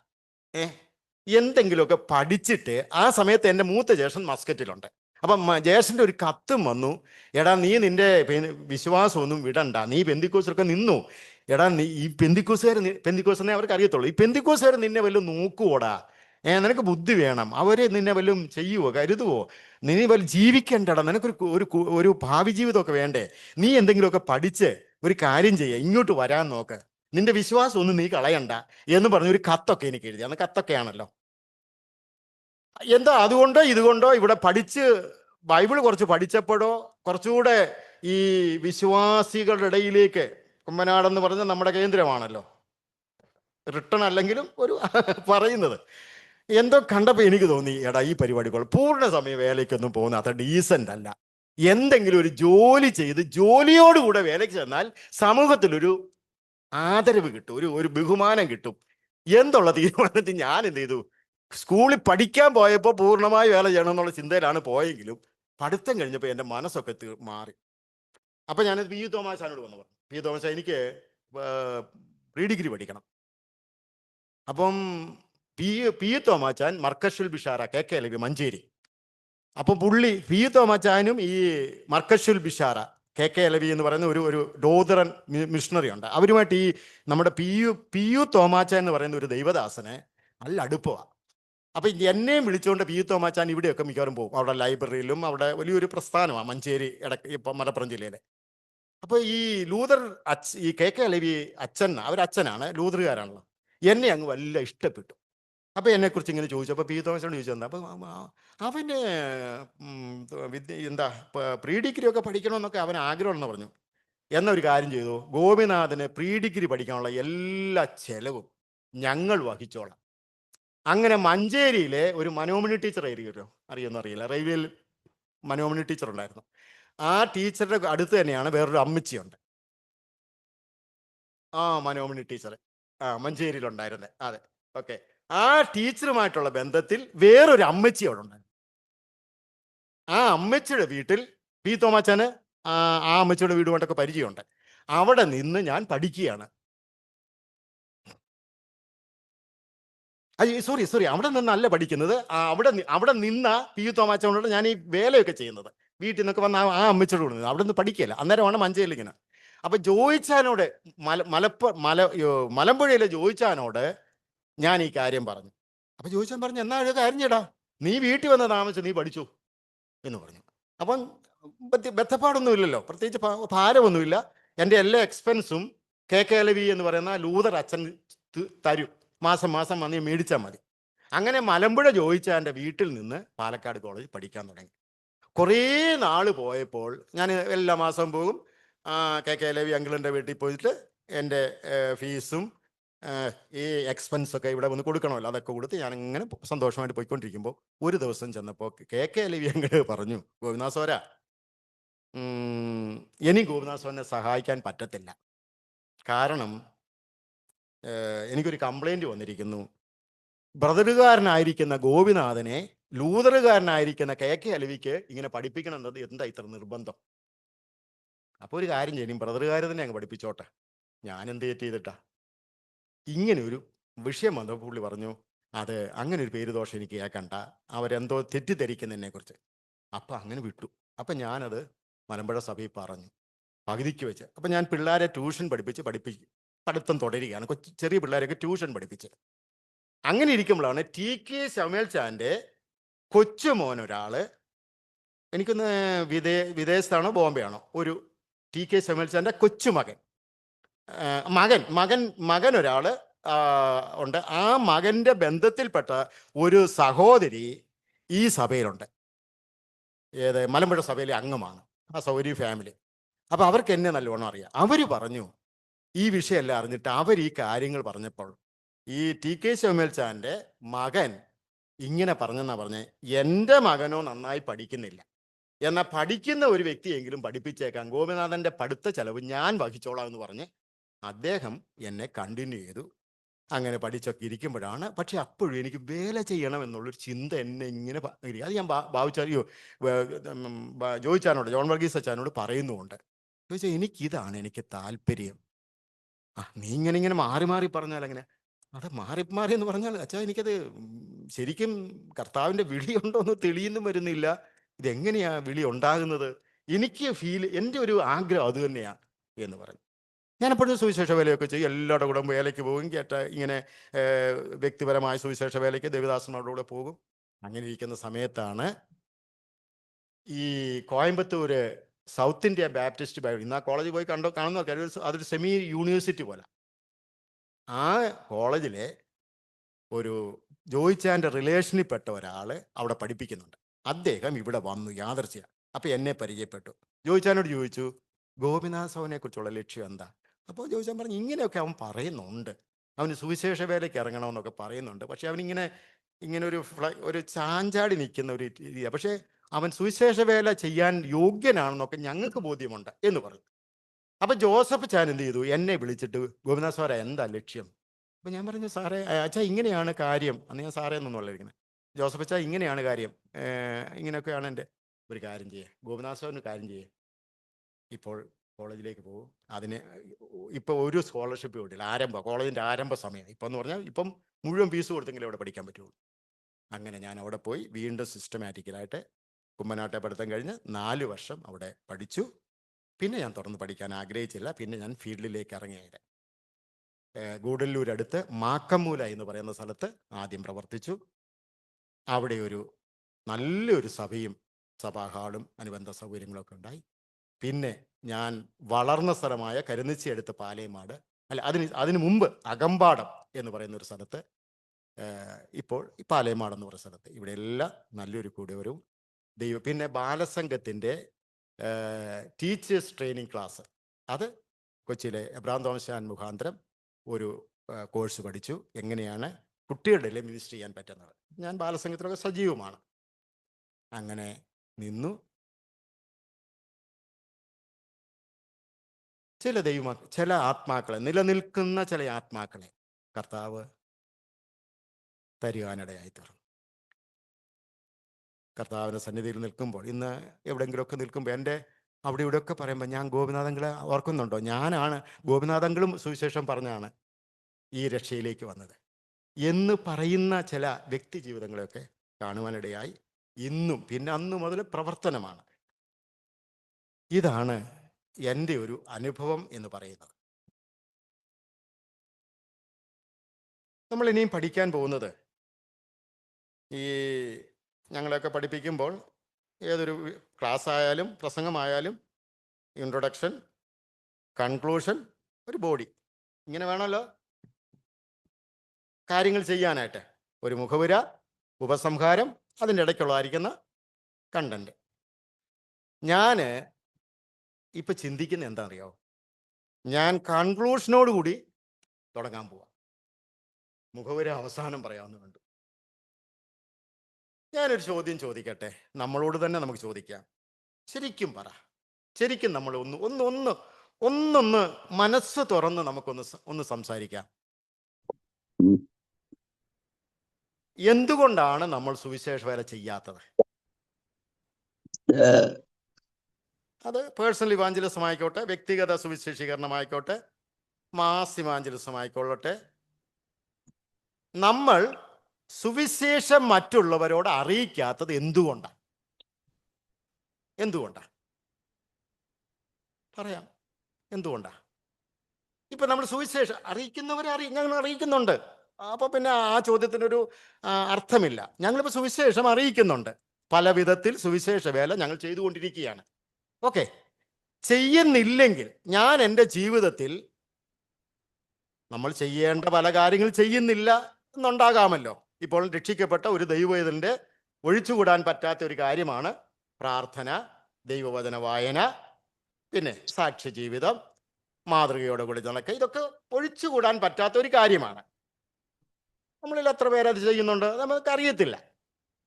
എന്തെങ്കിലുമൊക്കെ പഠിച്ചിട്ട്. ആ സമയത്ത് എൻ്റെ മൂത്ത ജ്യേഷ്ഠൻ മസ്കറ്റിലുണ്ട്. അപ്പം ജ്യേഷ്ഠൻ്റെ ഒരു കത്തും വന്നു, എടാ നീ നിൻ്റെ വിശ്വാസമൊന്നും വിടണ്ട, നീ പെന്തിക്കോസിലൊക്കെ നിന്നു, എടാ നീ ഈ പെന്തിക്കോസിനെ അവർക്ക് അറിയത്തുള്ളൂ, ഈ പെന്തിക്കോസുകാർ നിന്നെ വല്ലതും നോക്കുവോടാ, നിനക്ക് ബുദ്ധി വേണം, അവരെ നിന്നെ വല്ലതും ചെയ്യുവോ, കരുതുവോ, നീ വല്ല ജീവിക്കണ്ടടാ, നിനക്കൊരു ഭാവി ജീവിതമൊക്കെ വേണ്ടേ, നീ എന്തെങ്കിലുമൊക്കെ പഠിച്ച് ഒരു കാര്യം ചെയ്യുക, ഇങ്ങോട്ട് വരാൻ നോക്ക്, നിന്റെ വിശ്വാസം ഒന്നും നീ കളയണ്ട എന്ന് പറഞ്ഞൊരു കത്തൊക്കെ എനിക്ക് എഴുതി. അന്ന് കത്തൊക്കെയാണല്ലോ. എന്താ അതുകൊണ്ടോ ഇതുകൊണ്ടോ ഇവിടെ ബൈബിൾ കുറച്ച് പഠിച്ചപ്പോഴോ കുറച്ചുകൂടെ ഈ വിശ്വാസികളുടെ ഇടയിലേക്ക്, കുമ്പനാടെന്ന് പറഞ്ഞ നമ്മുടെ കേന്ദ്രമാണല്ലോ, റിട്ടൺ അല്ലെങ്കിലും ഒരു പറയുന്നത്, എന്തോ കണ്ടപ്പോൾ എനിക്ക് തോന്നി, എടാ ഈ പരിപാടികൾ പൂർണ്ണ സമയ വേലയ്ക്കൊന്നും പോകുന്ന അത്ര ഡീസൻ്റ് അല്ല. എന്തെങ്കിലും ഒരു ജോലി ചെയ്ത് ജോലിയോടുകൂടെ വേലയ്ക്ക് ചെന്നാൽ സമൂഹത്തിലൊരു ആദരവ് കിട്ടും, ഒരു ബഹുമാനം കിട്ടും എന്നുള്ള തീരുമാനത്തിൽ ഞാൻ എന്ത് ചെയ്തു, സ്കൂളിൽ പഠിക്കാൻ പോയപ്പോൾ പൂർണ്ണമായി വേല ചെയ്യണം എന്നുള്ള ചിന്തയിലാണ് പോയെങ്കിലും പഠിത്തം കഴിഞ്ഞപ്പോൾ എൻ്റെ മനസ്സൊക്കെ മാറി. അപ്പം ഞാനത് VU തോമാസാനോട് വന്നു പറഞ്ഞു, പി തോമസ് എനിക്ക് പ്രീ ഡിഗ്രി പഠിക്കണം. അപ്പം പി പി തോമാച്ചാൻ മർക്കഷുൽ ബിഷാറ KK അലവി മഞ്ചേരി. അപ്പം പുള്ളി പി തോമാച്ചാനും ഈ മർക്കഷുൽ ബിഷാറ KK അലവി എന്ന് പറയുന്ന ഒരു ഡോദറൻ മിഷണറി ഉണ്ട്. അവരുമായിട്ട് ഈ നമ്മുടെ പി യു തോമാച്ചാൻ എന്ന് പറയുന്ന ഒരു ദൈവദാസനെ നല്ല അടുപ്പമാണ്. അപ്പം എന്നെയും വിളിച്ചുകൊണ്ട് പി തോമാച്ചാൻ ഇവിടെയൊക്കെ മിക്കവാറും പോകും. അവിടെ ലൈബ്രറിയിലും അവിടെ വലിയൊരു പ്രസ്ഥാനമാണ് മഞ്ചേരി ഇപ്പം മലപ്പുറം ജില്ലയിലെ. അപ്പോൾ ഈ ലൂതർ ഈ KK അലവി അവരച്ഛനാണ്, ലൂതറുകാരാണല്ലോ. എന്നെ അങ്ങ് വല്ല ഇഷ്ടപ്പെട്ടു. അപ്പോൾ എന്നെക്കുറിച്ച് ഇങ്ങനെ ചോദിച്ചു. അപ്പോൾ പി തോമസിനോട് ചോദിച്ചത് അപ്പം അവന് എന്താ പ്രീ ഡിഗ്രി ഒക്കെ പഠിക്കണമെന്നൊക്കെ അവന് ആഗ്രഹമെന്ന് പറഞ്ഞു. എന്നൊരു കാര്യം ചെയ്തു, ഗോപിനാഥന് പ്രീ ഡിഗ്രി പഠിക്കാനുള്ള എല്ലാ ചെലവും ഞങ്ങൾ വഹിച്ചോളാം. അങ്ങനെ മഞ്ചേരിയിലെ ഒരു മനോമണി ടീച്ചർ അറിയില്ല, റെയിൽവേയിൽ മനോമണി ടീച്ചർ ഉണ്ടായിരുന്നു. ആ ടീച്ചറുടെ അടുത്ത് തന്നെയാണ് വേറൊരു അമ്മച്ചിയുണ്ട്. മനോമണി ടീച്ചർ മഞ്ചേരിയിലുണ്ടായിരുന്നത്. അതെ, ഓക്കെ. ആ ടീച്ചറുമായിട്ടുള്ള ബന്ധത്തിൽ വേറൊരു അമ്മച്ചി അവിടെ ഉണ്ടായിരുന്നു. ആ അമ്മച്ചിയുടെ വീട്ടിൽ പി തോമാച്ചാന് ആ അമ്മച്ചിയുടെ വീടുമായിട്ടൊക്കെ പരിചയമുണ്ട്. അവിടെ നിന്ന് ഞാൻ പഠിക്കുകയാണ്. സോറി, അവിടെ നിന്നല്ല പഠിക്കുന്നത്. അവിടെ നിന്ന പി തോമാച്ചനോട് ഞാൻ ഈ വേലയൊക്കെ ചെയ്യുന്നത്. വീട്ടിൽ നിന്നൊക്കെ വന്ന ആ അമ്മച്ചിയോട് കൊടുക്കുന്നത്. അവിടെ നിന്ന് പഠിക്കുകയല്ല. അന്നേരമാണ് മഞ്ചേരിയിൽ ഇങ്ങനെ. അപ്പൊ ജോയിച്ചാനോട് മലമ്പുഴയിലെ ജോയിച്ചാനോട് ഞാൻ ഈ കാര്യം പറഞ്ഞു. അപ്പൊ ജോയിച്ചാൻ പറഞ്ഞു, എന്നാ ഒരു കാര്യം ചെയ്യടാ, നീ വീട്ടിൽ വന്ന് താമസിച്ചു, നീ പഠിച്ചു എന്ന് പറഞ്ഞു. അപ്പം ബന്ധപ്പാടൊന്നുമില്ലല്ലോ, പ്രത്യേകിച്ച് ഭാരമൊന്നുമില്ല. എൻ്റെ എല്ലാ എക്സ്പെൻസും KK അലവി എന്ന് പറയുന്ന ലൂതർ അച്ഛൻ തരും. മാസം മാസം വന്ന് മേടിച്ചാൽ മതി. അങ്ങനെ മലമ്പുഴ ജോയിച്ചാൻ്റെ വീട്ടിൽ നിന്ന് പാലക്കാട് കോളേജ് പഠിക്കാൻ തുടങ്ങി. കുറേ നാൾ പോയപ്പോൾ ഞാൻ എല്ലാ മാസവും പോകും. KK അലവി അങ്കിളിൻ്റെ വീട്ടിൽ പോയിട്ട് എൻ്റെ ഫീസും ഈ എക്സ്പെൻസൊക്കെ ഇവിടെ വന്ന് കൊടുക്കണമല്ലോ, അതൊക്കെ കൊടുത്ത് ഞാൻ ഇങ്ങനെ സന്തോഷമായിട്ട് പോയിക്കൊണ്ടിരിക്കുമ്പോൾ ഒരു ദിവസം ചെന്നപ്പോൾ KK അലവി അങ്കിള് പറഞ്ഞു, ഗോപിനാഥ് ഇനി ഗോപിനാഥ് സഹായിക്കാൻ പറ്റത്തില്ല. കാരണം എനിക്കൊരു കംപ്ലൈൻറ്റ് വന്നിരിക്കുന്നു. ബ്രദറുകാരനായിരിക്കുന്ന ഗോപിനാഥനെ ലൂതറുകാരനായിരിക്കുന്ന KK അലവിക്ക് ഇങ്ങനെ പഠിപ്പിക്കണം എന്നത് എന്താ ഇത്ര നിർബന്ധം? അപ്പോൾ ഒരു കാര്യം ചെയ്യും, ബ്രദറുകാർ തന്നെ അങ്ങ് പഠിപ്പിച്ചോട്ടെ, ഞാൻ എന്ത് ചെയ്തിട്ടാ? ഇങ്ങനെ ഒരു വിഷയം വന്നപ്പോൾ പുള്ളി പറഞ്ഞു, അത് അങ്ങനെ ഒരു പേര് ദോഷം എനിക്ക് കേൾക്കണ്ട, അവരെന്തോ തെറ്റിദ്ധരിക്കുന്നതിനെ കുറിച്ച്. അപ്പം അങ്ങനെ വിട്ടു. അപ്പം ഞാനത് മലമ്പുഴ സഭയിൽ പറഞ്ഞു, പകുതിക്ക് വെച്ച്. അപ്പം ഞാൻ പിള്ളേരെ ട്യൂഷൻ പഠിത്തം തുടരുകയാണ്. ചെറിയ പിള്ളേരൊക്കെ ട്യൂഷൻ പഠിപ്പിച്ച്. അങ്ങനെ ഇരിക്കുമ്പോഴാണ് TK ശമേൽച്ചാൻ്റെ കൊച്ചുമോനൊരാള്, എനിക്കൊന്ന് വിദേശത്താണോ ബോംബെയാണോ, ഒരു TK ശമേൽച്ചാൻ്റെ കൊച്ചുമകൻ മകൻ ഒരാള് ഉണ്ട്. ആ മകന്റെ ബന്ധത്തിൽപ്പെട്ട ഒരു സഹോദരി ഈ സഭയിലുണ്ട്. മലമ്പുഴ സഭയിലെ അംഗമാണ് ആ സൗരി ഫാമിലി. അപ്പൊ അവർക്ക് എന്നെ നല്ലോണം അറിയാം. അവര് പറഞ്ഞു, ഈ വിഷയമെല്ലാം അറിഞ്ഞിട്ട് അവർ ഈ കാര്യങ്ങൾ പറഞ്ഞപ്പോൾ ഈ TK ശമേൽച്ചാൻ്റെ മകൻ ഇങ്ങനെ പറഞ്ഞേ, എൻ്റെ മകനോ നന്നായി പഠിക്കുന്നില്ല, എന്നാൽ പഠിക്കുന്ന ഒരു വ്യക്തിയെങ്കിലും പഠിപ്പിച്ചേക്കാം, ഗോപിനാഥൻ്റെ പഠിത്ത ചെലവ് ഞാൻ വഹിച്ചോളാം എന്ന് പറഞ്ഞ് അദ്ദേഹം എന്നെ കണ്ടിന്യൂ ചെയ്തു. അങ്ങനെ പഠിച്ചൊക്കെ ഇരിക്കുമ്പോഴാണ്, പക്ഷെ അപ്പോഴും എനിക്ക് വേല ചെയ്യണം എന്നുള്ളൊരു ചിന്ത എന്നെ ഇങ്ങനെ അത് ഞാൻ ജോയിച്ചാനോട്, ജോൺ വർഗീസ് അച്ഛനോട് പറയുന്നുമുണ്ട്. ചോദിച്ചാൽ എനിക്കിതാണ് എനിക്ക് താല്പര്യം. നീ ഇങ്ങനെ മാറി പറഞ്ഞാൽ അങ്ങനെ, അത് മാറി എന്ന് പറഞ്ഞാൽ അച്ഛാ എനിക്കത് ശരിക്കും കർത്താവിൻ്റെ വിളിയുണ്ടോ എന്ന് തെളിയുന്നും വരുന്നില്ല. ഇതെങ്ങനെയാ വിളി ഉണ്ടാകുന്നത്? എനിക്ക് എൻ്റെ ഒരു ആഗ്രഹം അത് തന്നെയാണ് എന്ന് പറഞ്ഞു. ഞാനെപ്പോഴും സുവിശേഷ വേലയൊക്കെ ചെയ്യും, എല്ലാവരുടെ കൂടെ വേലയ്ക്ക് പോകും, ഇങ്ങനെ വ്യക്തിപരമായ സുവിശേഷ വേലയ്ക്ക് ദേവദാസന്മാരുടെ കൂടെ പോകും. അങ്ങനെ ഇരിക്കുന്ന സമയത്താണ് ഈ Coimbatore south India Baptist Bible, ഇന്ന് ആ കോളേജിൽ പോയി കാണുന്നവർക്ക് അതൊരു സെമി യൂണിവേഴ്സിറ്റി പോലെ. ആ കോളേജിലെ ഒരു ജോയിച്ചാൻ്റെ റിലേഷനിൽപ്പെട്ട ഒരാൾ അവിടെ പഠിപ്പിക്കുന്നുണ്ട്. അദ്ദേഹം ഇവിടെ വന്നു യാദർച്ഛ്യ. അപ്പം എന്നെ പരിചയപ്പെട്ടു. ജോയിച്ചാനോട് ചോദിച്ചു, ഗോപിനാഥനെ കുറിച്ചുള്ള ലക്ഷ്യം എന്താ? അപ്പോൾ ജോയിച്ചാൻ പറഞ്ഞു, ഇങ്ങനെയൊക്കെ അവൻ പറയുന്നുണ്ട്, അവന് സുവിശേഷ വേലയ്ക്ക് ഇറങ്ങണമെന്നൊക്കെ പറയുന്നുണ്ട്, പക്ഷെ അവനിങ്ങനെ ഒരു ചാഞ്ചാടി നിൽക്കുന്ന ഒരു രീതിയാണ്, പക്ഷേ അവൻ സുവിശേഷ വേല ചെയ്യാൻ യോഗ്യനാണെന്നൊക്കെ ഞങ്ങൾക്ക് ബോധ്യമുണ്ട് എന്ന് പറഞ്ഞു. അപ്പം ജോസഫ് ചാൻ എന്ത് ചെയ്തു, എന്നെ വിളിച്ചിട്ട്, ഗോപിനാഥ് സാറേ എന്താ ലക്ഷ്യം? അപ്പം ഞാൻ പറഞ്ഞു, സാറേ അച്ഛാ ഇങ്ങനെയാണ് കാര്യം. അന്ന് ഞാൻ സാറേ എന്നൊന്നുമല്ല ഇരിക്കുന്നത്. ജോസഫ് അച്ഛാ ഇങ്ങനെയാണ് കാര്യം, ഇങ്ങനെയൊക്കെയാണ് എൻ്റെ. ഒരു കാര്യം ചെയ്യേ, ഗോപിനാഥ് സാറിന് കാര്യം ചെയ്യേ, ഇപ്പോൾ കോളേജിലേക്ക് പോകും. അതിന് ഇപ്പോൾ ഒരു സ്കോളർഷിപ്പ് കിട്ടില്ല. കോളേജിൻ്റെ ആരംഭ സമയം ഇപ്പം എന്ന് പറഞ്ഞാൽ ഇപ്പം മുഴുവൻ ഫീസ് കൊടുത്തെങ്കിലും അവിടെ പഠിക്കാൻ പറ്റുള്ളൂ. അങ്ങനെ ഞാൻ അവിടെ പോയി വീണ്ടും സിസ്റ്റമാറ്റിക്കലായിട്ട് കുമ്മനാട്ടെ പഠിത്തം കഴിഞ്ഞ് 4 വർഷം അവിടെ പഠിച്ചു. പിന്നെ ഞാൻ തുടർന്ന് പഠിക്കാൻ ആഗ്രഹിച്ചില്ല. പിന്നെ ഞാൻ ഫീൽഡിലേക്ക് ഇറങ്ങിയത് ഗൂഡല്ലൂരടുത്ത് മാക്കമ്മൂല എന്ന് പറയുന്ന സ്ഥലത്ത് ആദ്യം പ്രവർത്തിച്ചു. അവിടെ ഒരു നല്ലൊരു സഭയും സഭാഹാളും അനുബന്ധ സൗകര്യങ്ങളൊക്കെ ഉണ്ടായി. പിന്നെ ഞാൻ വളർന്ന സ്ഥലമായ കരുന്നിച്ചയടുത്ത് പാലേമാട്, അല്ല അതിനു മുമ്പ് അകമ്പാടം എന്ന് പറയുന്ന ഒരു സ്ഥലത്ത്, ഇപ്പോൾ പാലേമാട് എന്ന് പറയുന്ന സ്ഥലത്ത്, ഇവിടെ എല്ലാം നല്ലൊരു കൂടിയവരും പിന്നെ ബാലസംഘത്തിൻ്റെ ടീച്ചേഴ്സ് ട്രെയിനിങ് ക്ലാസ്, അത് കൊച്ചിയിലെ എബ്രഹാം തോമസ് മുഖാന്തരം ഒരു കോഴ്സ് പഠിച്ചു. എങ്ങനെയാണ് കുട്ടികളുടെ ഇടയിൽ മിനിസ്റ്റർ ചെയ്യാൻ പറ്റുന്നത്. ഞാൻ ബാലസംഘത്തിലൊക്കെ സജീവമാണ്. അങ്ങനെ നിന്നു. ചില ആത്മാക്കളെ, നിലനിൽക്കുന്ന ചില ആത്മാക്കളെ കർത്താവ് തരുവാനിടയായി തീർന്നു. കർത്താവിൻ്റെ സന്നിധിയിൽ നിൽക്കുമ്പോൾ, ഇന്ന് എവിടെയെങ്കിലുമൊക്കെ നിൽക്കുമ്പോൾ എൻ്റെ അവിടെ ഇവിടെയൊക്കെ പറയുമ്പോൾ ഞാൻ ഗോപിനാഥങ്ങളെ ഓർക്കുന്നുണ്ടോ? ഞാനാണ്, ഗോപിനാഥങ്ങളും സുവിശേഷം പറഞ്ഞാണ് ഈ രക്ഷയിലേക്ക് വന്നത് എന്ന് പറയുന്ന ചില വ്യക്തി ജീവിതങ്ങളെയൊക്കെ കാണുവാനിടയായി. ഇന്നും പിന്നെ അന്ന് മുതൽ പ്രവർത്തനമാണ്. ഇതാണ് എൻ്റെ ഒരു അനുഭവം എന്ന് പറയുന്നത്. നമ്മൾ ഇനിയും പഠിക്കാൻ പോകുന്നത്, ഈ ഞങ്ങളെയൊക്കെ പഠിപ്പിക്കുമ്പോൾ ഏതൊരു ക്ലാസ് ആയാലും പ്രസംഗമായാലും ഇൻട്രൊഡക്ഷൻ, കൺക്ലൂഷൻ, ഒരു ബോഡി, ഇങ്ങനെ വേണമല്ലോ കാര്യങ്ങൾ ചെയ്യാനായിട്ട്. ഒരു മുഖവുര, ഉപസംഹാരം, അതിൻ്റെ ഇടയ്ക്കുള്ളതായിരിക്കുന്ന കണ്ടന്റ്. ഞാൻ ഇപ്പം ചിന്തിക്കുന്ന എന്താ അറിയോ? ഞാൻ കൺക്ലൂഷനോടുകൂടി തുടങ്ങാൻ പോവാം. മുഖവുര അവസാനം പറയാമെന്ന് കണ്ടു. ഞാനൊരു ചോദ്യം ചോദിക്കട്ടെ, നമ്മളോട് തന്നെ നമുക്ക് ചോദിക്കാം. ശരിക്കും നമ്മൾ ഒന്നൊന്ന് മനസ്സ് തുറന്ന് നമുക്കൊന്ന് സംസാരിക്കാം. എന്തുകൊണ്ടാണ് നമ്മൾ സുവിശേഷ വേല ചെയ്യാത്തത്? അത് പേഴ്സണൽ ഇവാഞ്ചലിസം ആയിക്കോട്ടെ, വ്യക്തിഗത സുവിശേഷീകരണമായിക്കോട്ടെ, മാസ് ഇവാഞ്ചലിസം ആയിക്കൊള്ളട്ടെ, നമ്മൾ സുവിശേഷം മറ്റുള്ളവരോട് അറിയിക്കാത്തത് എന്തുകൊണ്ടാണ്? പറയാം, എന്തുകൊണ്ടാണ്? ഇപ്പൊ നമ്മൾ സുവിശേഷം ഞങ്ങൾ അറിയിക്കുന്നുണ്ട്. അപ്പോൾ പിന്നെ ആ ചോദ്യത്തിനൊരു അർത്ഥമില്ല. ഞങ്ങളിപ്പോൾ സുവിശേഷം അറിയിക്കുന്നുണ്ട്, പല വിധത്തിൽ സുവിശേഷ വേല ഞങ്ങൾ ചെയ്തുകൊണ്ടിരിക്കുകയാണ്. ഓക്കെ, ചെയ്യുന്നില്ലെങ്കിൽ ഞാൻ എൻ്റെ ജീവിതത്തിൽ നമ്മൾ ചെയ്യേണ്ട പല കാര്യങ്ങൾ ചെയ്യുന്നില്ല എന്നുണ്ടാകാമല്ലോ. ഇപ്പോൾ രക്ഷിക്കപ്പെട്ട ഒരു ദൈവവേദന്റെ ഒഴിച്ചുകൂടാൻ പറ്റാത്ത ഒരു കാര്യമാണ് പ്രാർത്ഥന, ദൈവവചന വായന, പിന്നെ സാക്ഷ്യ ജീവിതം, മാതൃകയോടെ കൂടി നടക്കുക. ഇതൊക്കെ ഒഴിച്ചുകൂടാൻ പറ്റാത്ത ഒരു കാര്യമാണ്. നമ്മളിൽ എത്ര പേരത് ചെയ്യുന്നുണ്ട് നമുക്കറിയത്തില്ല.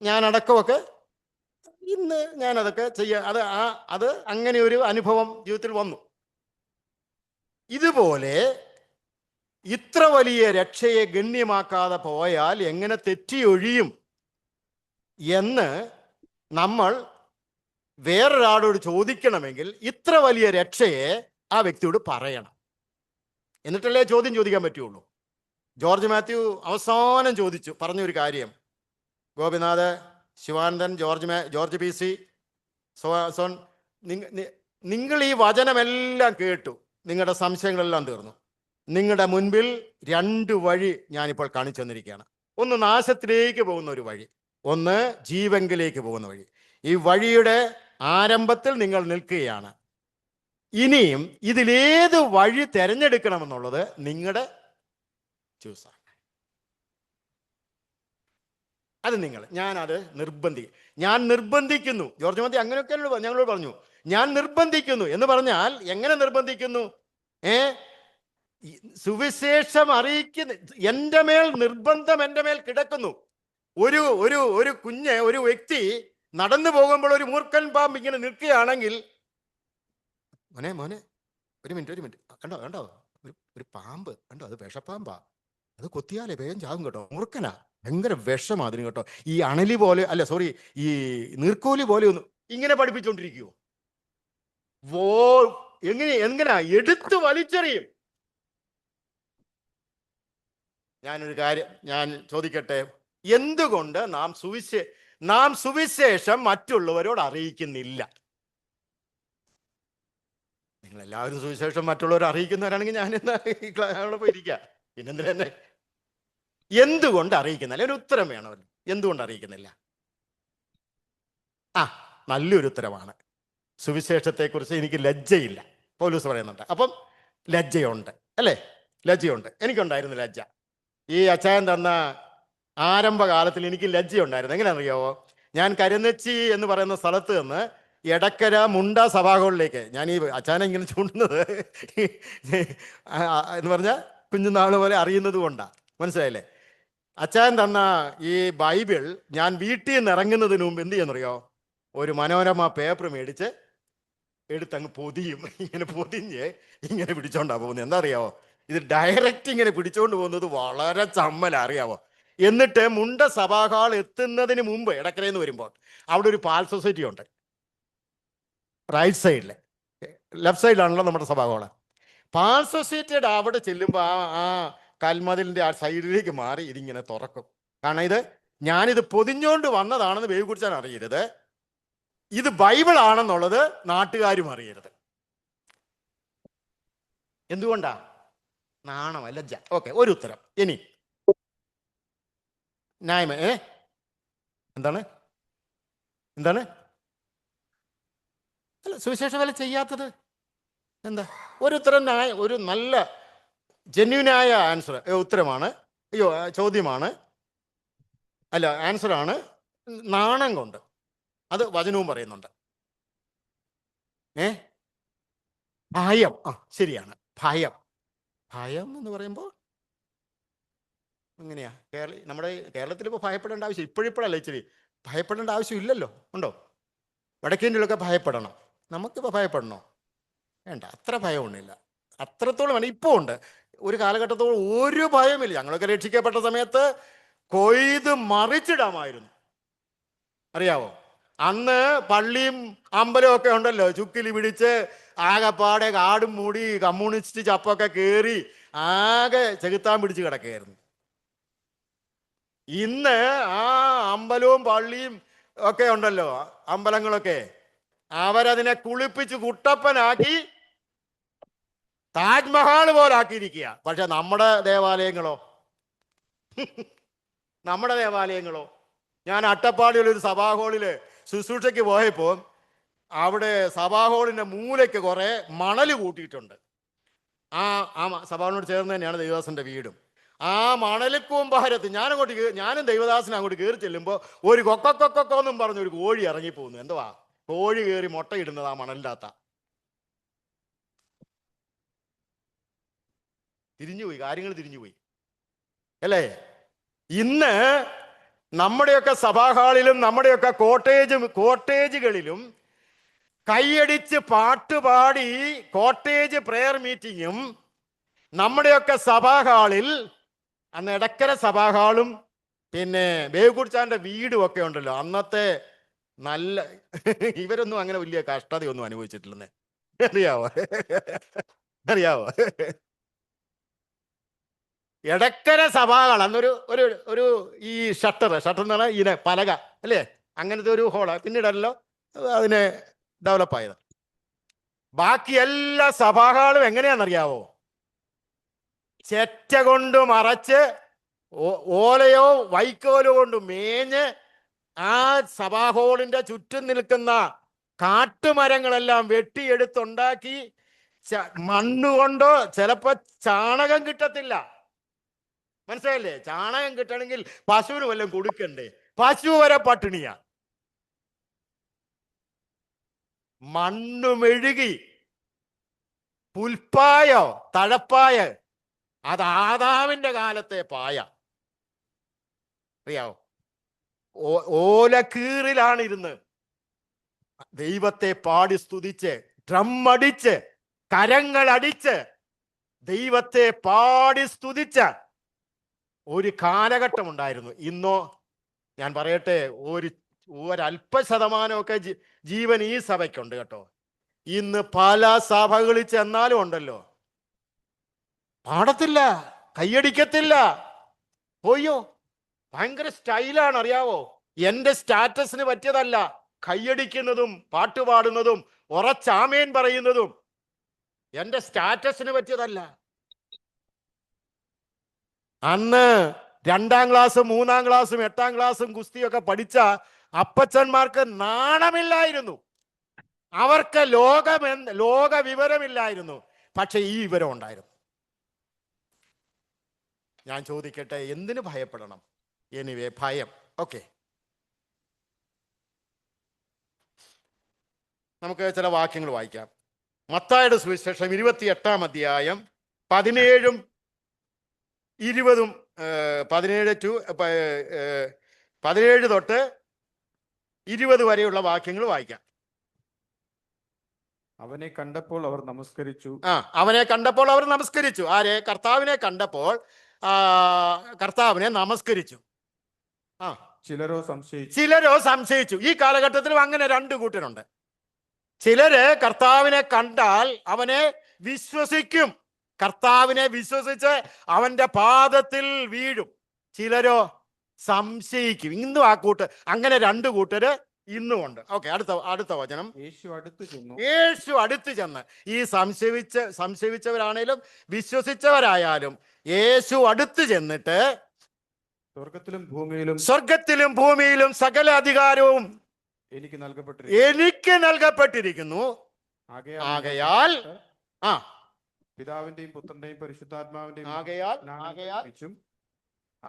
ഞാനടക്കമൊക്കെ ഇന്ന് ഞാനതൊക്കെ അത് അങ്ങനെ ഒരു അനുഭവം ജീവിതത്തിൽ വന്നു. ഇതുപോലെ ഇത്ര വലിയ രക്ഷയെ ഗണ്യമാക്കാതെ പോയാൽ എങ്ങനെ തെറ്റിയൊഴിയും എന്ന് നമ്മൾ വേറൊരാളോട് ചോദിക്കണമെങ്കിൽ ഇത്ര വലിയ രക്ഷയെ ആ വ്യക്തിയോട് പറയണം. എന്നിട്ടല്ലേ ചോദ്യം ചോദിക്കാൻ പറ്റുള്ളൂ. ജോർജ് മാത്യു അവസാനം പറഞ്ഞൊരു കാര്യം, Gopinath, Sivanandan, George P C, zone, നിങ്ങൾ ഈ വചനമെല്ലാം കേട്ടു, നിങ്ങളുടെ സംശയങ്ങളെല്ലാം തീർന്നു. നിങ്ങളുടെ മുൻപിൽ 2 വഴി ഞാനിപ്പോൾ കാണിച്ചു തന്നിരിക്കുകയാണ്. ഒന്ന് നാശത്തിലേക്ക് പോകുന്ന ഒരു വഴി, ഒന്ന് ജീവങ്കിലേക്ക് പോകുന്ന വഴി. ഈ വഴിയുടെ ആരംഭത്തിൽ നിങ്ങൾ നിൽക്കുകയാണ്. ഇനിയും ഇതിലേത് വഴി തിരഞ്ഞെടുക്കണമെന്നുള്ളത് നിങ്ങളുടെ ചൂസാണ്. അത് ഞാനത് നിർബന്ധിക്കുന്നു. ജോർജ് മതി അങ്ങനെയൊക്കെ ഞങ്ങളോട് പറഞ്ഞു, ഞാൻ നിർബന്ധിക്കുന്നു എന്ന് പറഞ്ഞാൽ എങ്ങനെ നിർബന്ധിക്കുന്നു? സുവിശേഷം അറിയിക്കുന്ന എൻ്റെ മേൽ നിർബന്ധം, എൻ്റെ മേൽ കിടക്കുന്നു. ഒരു കുഞ്ഞ്, ഒരു വ്യക്തി നടന്നു പോകുമ്പോൾ ഒരു മൂർഖൻ പാമ്പ് ഇങ്ങനെ നിൽക്കുകയാണെങ്കിൽ, മോനെ ഒരു മിനിറ്റ് കണ്ടോ ഒരു പാമ്പ് കണ്ടോ, അത് വിഷപ്പാമ്പാ, അത് കൊത്തിയാലേ വേഗം ചാകും കേട്ടോ, മൂർഖനാ, ഭയങ്കര വിഷമാ അതിന് കേട്ടോ. ഈ അണലി പോലെ ഈ നീർക്കോലി പോലെ ഒന്നും ഇങ്ങനെ പഠിപ്പിച്ചുകൊണ്ടിരിക്കുവോ? എങ്ങനെയാ എടുത്തു വലിച്ചെറിയും. ഞാനൊരു കാര്യം ഞാൻ ചോദിക്കട്ടെ, എന്തുകൊണ്ട് നാം സുവിശേഷം മറ്റുള്ളവരോട് അറിയിക്കുന്നില്ല? നിങ്ങൾ എല്ലാവരും സുവിശേഷം മറ്റുള്ളവർ അറിയിക്കുന്നവരാണെങ്കിൽ ഞാൻ അവിടെ പോയിരിക്കാം. പിന്നെന്തിനാ തന്നെ എന്തുകൊണ്ട് അറിയിക്കുന്നില്ല? ഒരു ഉത്തരം വേണമല്ലോ. എന്തുകൊണ്ട് അറിയിക്കുന്നില്ല? നല്ലൊരു ഉത്തരമാണ്. സുവിശേഷത്തെക്കുറിച്ച് എനിക്ക് ലജ്ജയില്ല, പൗലോസ് പറയുന്നുണ്ട്. അപ്പം ലജ്ജയുണ്ട് അല്ലേ? ലജ്ജയുണ്ട്. എനിക്കുണ്ടായിരുന്നു ലജ്ജ. ഈ അച്ചായൻ തന്ന ആരംഭകാലത്തിൽ എനിക്ക് ലജ്ജയുണ്ടായിരുന്നു. എങ്ങനെയാണെന്നറിയാവോ? ഞാൻ കരുന്നച്ചി എന്ന് പറയുന്ന സ്ഥലത്ത് നിന്ന് എടക്കര മുണ്ട സഭാഹോളിലേക്ക്, ഞാൻ ഈ അച്ചായനെ ഇങ്ങനെ ചൂണ്ടുന്നത് എന്ന് പറഞ്ഞാൽ കുഞ്ഞുനാൾ പോലെ അറിയുന്നത് കൊണ്ടാണ്. മനസ്സിലായില്ലേ? അച്ചായൻ തന്ന ഈ ബൈബിൾ ഞാൻ വീട്ടിൽ നിന്ന് ഇറങ്ങുന്നതിന് മുമ്പ് എന്ത് ചെയ്യുന്നറിയോ? ഒരു മനോരമ പേപ്പർ മേടിച്ച് എടുത്തങ്ങ് പൊതിയും. ഇങ്ങനെ പൊതിഞ്ഞ് ഇങ്ങനെ പിടിച്ചോണ്ടാ പോകുന്നത്. എന്താ അറിയാവോ? ഇത് ഡയറക്റ്റ് ഇങ്ങനെ പിടിച്ചോണ്ട് പോകുന്നത് വളരെ ചമ്മല, അറിയാവോ? എന്നിട്ട് മുണ്ട സഭാഹാൾ എത്തുന്നതിന് മുമ്പ് ഇടക്കരയിൽ നിന്ന് വരുമ്പോൾ അവിടെ ഒരു പാൽ സൊസൈറ്റി ഉണ്ട്. റൈറ്റ് സൈഡിൽ, ലെഫ്റ്റ് സൈഡിലാണല്ലോ നമ്മുടെ സഭാഹാള്. പാൽ സൊസൈറ്റിയുടെ അവിടെ ചെല്ലുമ്പോൾ ആ കൽമതിലിന്റെ ആ സൈഡിലേക്ക് മാറി ഇതിങ്ങനെ തുറക്കും. കാരണം ഞാനിത് പൊതിഞ്ഞോണ്ട് വന്നതാണെന്ന് വേവിക്കുറിച്ചാൻ അറിയരുത്. ഇത് ബൈബിൾ ആണെന്നുള്ളത് നാട്ടുകാരും അറിയരുത്. എന്തുകൊണ്ടാ? നാണമോ, ലജ്ജ? ഓക്കെ, ഒരു ഉത്തരം. ഇനി ന്യായമേ എന്താണ് എന്താണ് അല്ല സുവിശേഷ വേല ചെയ്യാത്തത് എന്താ? ഒരു ഉത്തരം, ഒരു നല്ല ജെന്യൂനായ ആൻസർ, ഉത്തരമാണ്. ചോദ്യമാണ്, അല്ല ആൻസറാണ്. നാണം കൊണ്ട്. അത് വചനവും പറയുന്നുണ്ട്. ഭയം. ശരിയാണ്, ഭയം. ഭയം എന്ന് പറയുമ്പോൾ എങ്ങനെയാ? നമ്മുടെ കേരളത്തിൽ ഇപ്പോൾ ഭയപ്പെടേണ്ട ആവശ്യം ഇപ്പോഴിപ്പോഴല്ല, ഇച്ചിരി ഭയപ്പെടേണ്ട ആവശ്യം ഇല്ലല്ലോ. ഉണ്ടോ? വടക്കേന്ത്യയിലൊക്കെ ഭയപ്പെടണം. നമുക്കിപ്പോൾ ഭയപ്പെടണോ? വേണ്ട, അത്ര ഭയമൊന്നുമില്ല. അത്രത്തോളം വേണം. ഇപ്പോൾ ഉണ്ട്. ഒരു കാലഘട്ടത്തോളം ഒരു ഭയമില്ല. ഞങ്ങളൊക്കെ രക്ഷിക്കപ്പെട്ട സമയത്ത് കൊയ്ത് മറിച്ചിടാമായിരുന്നു, അറിയാവോ? അന്ന് പള്ളിയും അമ്പലവും ഒക്കെ ഉണ്ടല്ലോ, ചുക്കിലി പിടിച്ച് ആകെപ്പാടെ കാടും മൂടി കമ്മ്യൂണിസ്റ്റ് ചപ്പൊക്കെ കയറി ആകെ ചെകുത്താൻ പിടിച്ച് കിടക്കുകയായിരുന്നു. ഇന്ന് ആ അമ്പലവും പള്ളിയും ഒക്കെ ഉണ്ടല്ലോ, അമ്പലങ്ങളൊക്കെ, അവരതിനെ കുളിപ്പിച്ച് കുട്ടപ്പനാക്കി താജ്മഹാൾ പോലാക്കിയിരിക്കുക. പക്ഷെ നമ്മുടെ ദേവാലയങ്ങളോ? നമ്മുടെ ദേവാലയങ്ങളോ? ഞാൻ അട്ടപ്പാടിയിൽ ഒരു സഭാഹോളില് ശുശ്രൂഷയ്ക്ക് പോയപ്പോൾ അവിടെ സഭാഹോളിന്റെ മൂലയ്ക്ക് കുറെ മണൽ കൂട്ടിയിട്ടുണ്ട്. ആ സഭാഹോളിനോട് ചേർന്ന് തന്നെയാണ് ദേവദാസന്റെ വീടും. ആ മണലിക്കൂമ്പാരത്ത് ഞാനും ദൈവദാസനും അങ്ങോട്ട് കയറി ചെല്ലുമ്പോൾ ഒരു കൊക്കൊക്കൊക്കൊന്നും പറഞ്ഞ് ഒരു കോഴി ഇറങ്ങിപ്പോകുന്നു. എന്തുവാ? കോഴി കയറി മുട്ടയിടുന്നത് ആ മണലിൻ്റെ അകത്താ. തിരിഞ്ഞുപോയി, കാര്യങ്ങൾ തിരിഞ്ഞുപോയി അല്ലേ? ഇന്ന് നമ്മുടെയൊക്കെ സഭാഹാളിലും നമ്മുടെയൊക്കെ കോട്ടേജുകളിലും കൈയടിച്ച് പാട്ടുപാടി കോട്ടേജ് പ്രെയർ മീറ്റിങ്ങും, നമ്മുടെയൊക്കെ സഭാഹാളിൽ അന്ന് എടക്കര സഭാഹാളും പിന്നെ ബേവുകുറിച്ചാന്റെ വീടും ഒക്കെ ഉണ്ടല്ലോ, അന്നത്തെ നല്ല ഇവരൊന്നും അങ്ങനെ വലിയ കഷ്ടതയൊന്നും അനുഭവിച്ചിട്ടില്ലെന്നേ. അറിയാവോ? എടക്കര സഭാകൾ അന്നൊരു ഒരു ഒരു ഈ ഷട്ടർ എന്ന് പറഞ്ഞാൽ ഇതിനെ പലക അല്ലേ, അങ്ങനത്തെ ഒരു ഹോള്. പിന്നീടല്ലോ അതിനെ ഡെവലപ്പായത്. ബാക്കി എല്ലാ സഭാകളും എങ്ങനെയാണെന്നറിയാവോ? ചെറ്റ കൊണ്ട് മറച്ച്, ഓലയോ വൈക്കോലോ കൊണ്ട് മേഞ്ഞ് ആ സഭാഹോളിന്റെ ചുറ്റും നിൽക്കുന്ന കാട്ടുമരങ്ങളെല്ലാം വെട്ടിയെടുത്തുണ്ടാക്കി മണ്ണുകൊണ്ടോ, ചിലപ്പോ ചാണകം കിട്ടത്തില്ല. മനസ്സിലായില്ലേ? ചാണകം കിട്ടണമെങ്കിൽ പശുവിന് വല്ലതും കൊടുക്കണ്ടേ? പശു വരെ പട്ടിണിയാ. മണ്ണ് മെഴുകി പുൽപ്പായോ തഴപ്പായ, അത് ആദാമിന്റെ കാലത്തെ പായ, അറിയാവോ? ഓലക്കീറിലാണ് ഇരുന്ന് ദൈവത്തെ പാടി സ്തുതിച്ച്, ഡ്രം അടിച്ച്, കരങ്ങളടിച്ച് ദൈവത്തെ പാടി സ്തുതിച്ച ഒരു കാലഘട്ടം ഉണ്ടായിരുന്നു. ഇന്നോ ഞാൻ പറയട്ടെ, ഒരല്പ ശതമാനമൊക്കെ ജീവൻ ഈ സഭയ്ക്കുണ്ട് കേട്ടോ. ഇന്ന് പല സഭകളിൽ ചെന്നാലും ഉണ്ടല്ലോ, പാടത്തില്ല, കയ്യടിക്കത്തില്ല. പോയോ, ഭയങ്കര സ്റ്റൈലാണ്, അറിയാവോ? എൻ്റെ സ്റ്റാറ്റസിന് പറ്റിയതല്ല കയ്യടിക്കുന്നതും പാട്ടുപാടുന്നതും ഉറച്ചാമേൻ പറയുന്നതും. എൻ്റെ സ്റ്റാറ്റസിന് പറ്റിയതല്ല. അന്ന് 2ാം ക്ലാസ്സും 3ാം ക്ലാസ്സും 8ാം ക്ലാസ്സും ഗുസ്തിയൊക്കെ പഠിച്ച അപ്പച്ചന്മാർക്ക് നാണമില്ലായിരുന്നു. അവർക്ക് ലോക വിവരമില്ലായിരുന്നു. പക്ഷെ ഈ വിവരം ഉണ്ടായിരുന്നു. ഞാൻ ചോദിക്കട്ടെ, എന്തിനു ഭയപ്പെടണം? എനിവേ, ഭയം. ഓക്കെ, നമുക്ക് ചില വാക്യങ്ങൾ വായിക്കാം. മത്തായിയുടെ സുവിശേഷം 28-ാം അധ്യായം 17-ഉം 20-ഉം 17 തൊട്ട് 20 വരെയുള്ള വാക്യങ്ങൾ വായിക്കാം. അവനെ കണ്ടപ്പോൾ അവർ നമസ്കരിച്ചു. അവനെ കണ്ടപ്പോൾ അവർ നമസ്കരിച്ചു. ആരെ? കർത്താവിനെ കണ്ടപ്പോൾ കർത്താവിനെ നമസ്കരിച്ചു. ചിലരോ സംശയിച്ചു. ഈ കാലഘട്ടത്തിലും അങ്ങനെ 2 കൂട്ടരുണ്ട്. ചിലര് കർത്താവിനെ കണ്ടാൽ അവനെ വിശ്വസിക്കും, കർത്താവിനെ വിശ്വസിച്ച് അവന്റെ പാദത്തിൽ വീഴും. ചിലരോ സംശയിക്കും. ഇന്നും അങ്ങനെ 2 കൂട്ടര് ഇന്നും ഉണ്ട്. ഓക്കെ, അടുത്ത വചനം. യേശു അടുത്ത് ചെന്ന്, ഈ സംശയിച്ചവരാണേലും വിശ്വസിച്ചവരായാലും യേശു അടുത്ത് ചെന്നിട്ട്, സ്വർഗത്തിലും ഭൂമിയിലും സകല അധികാരവും എനിക്ക് നൽകപ്പെട്ടിരിക്കുന്നു. ആകയാൽ പിതാവിന്റെയും പുത്രന്റെയും പരിശുദ്ധാത്മാവിന്റെയും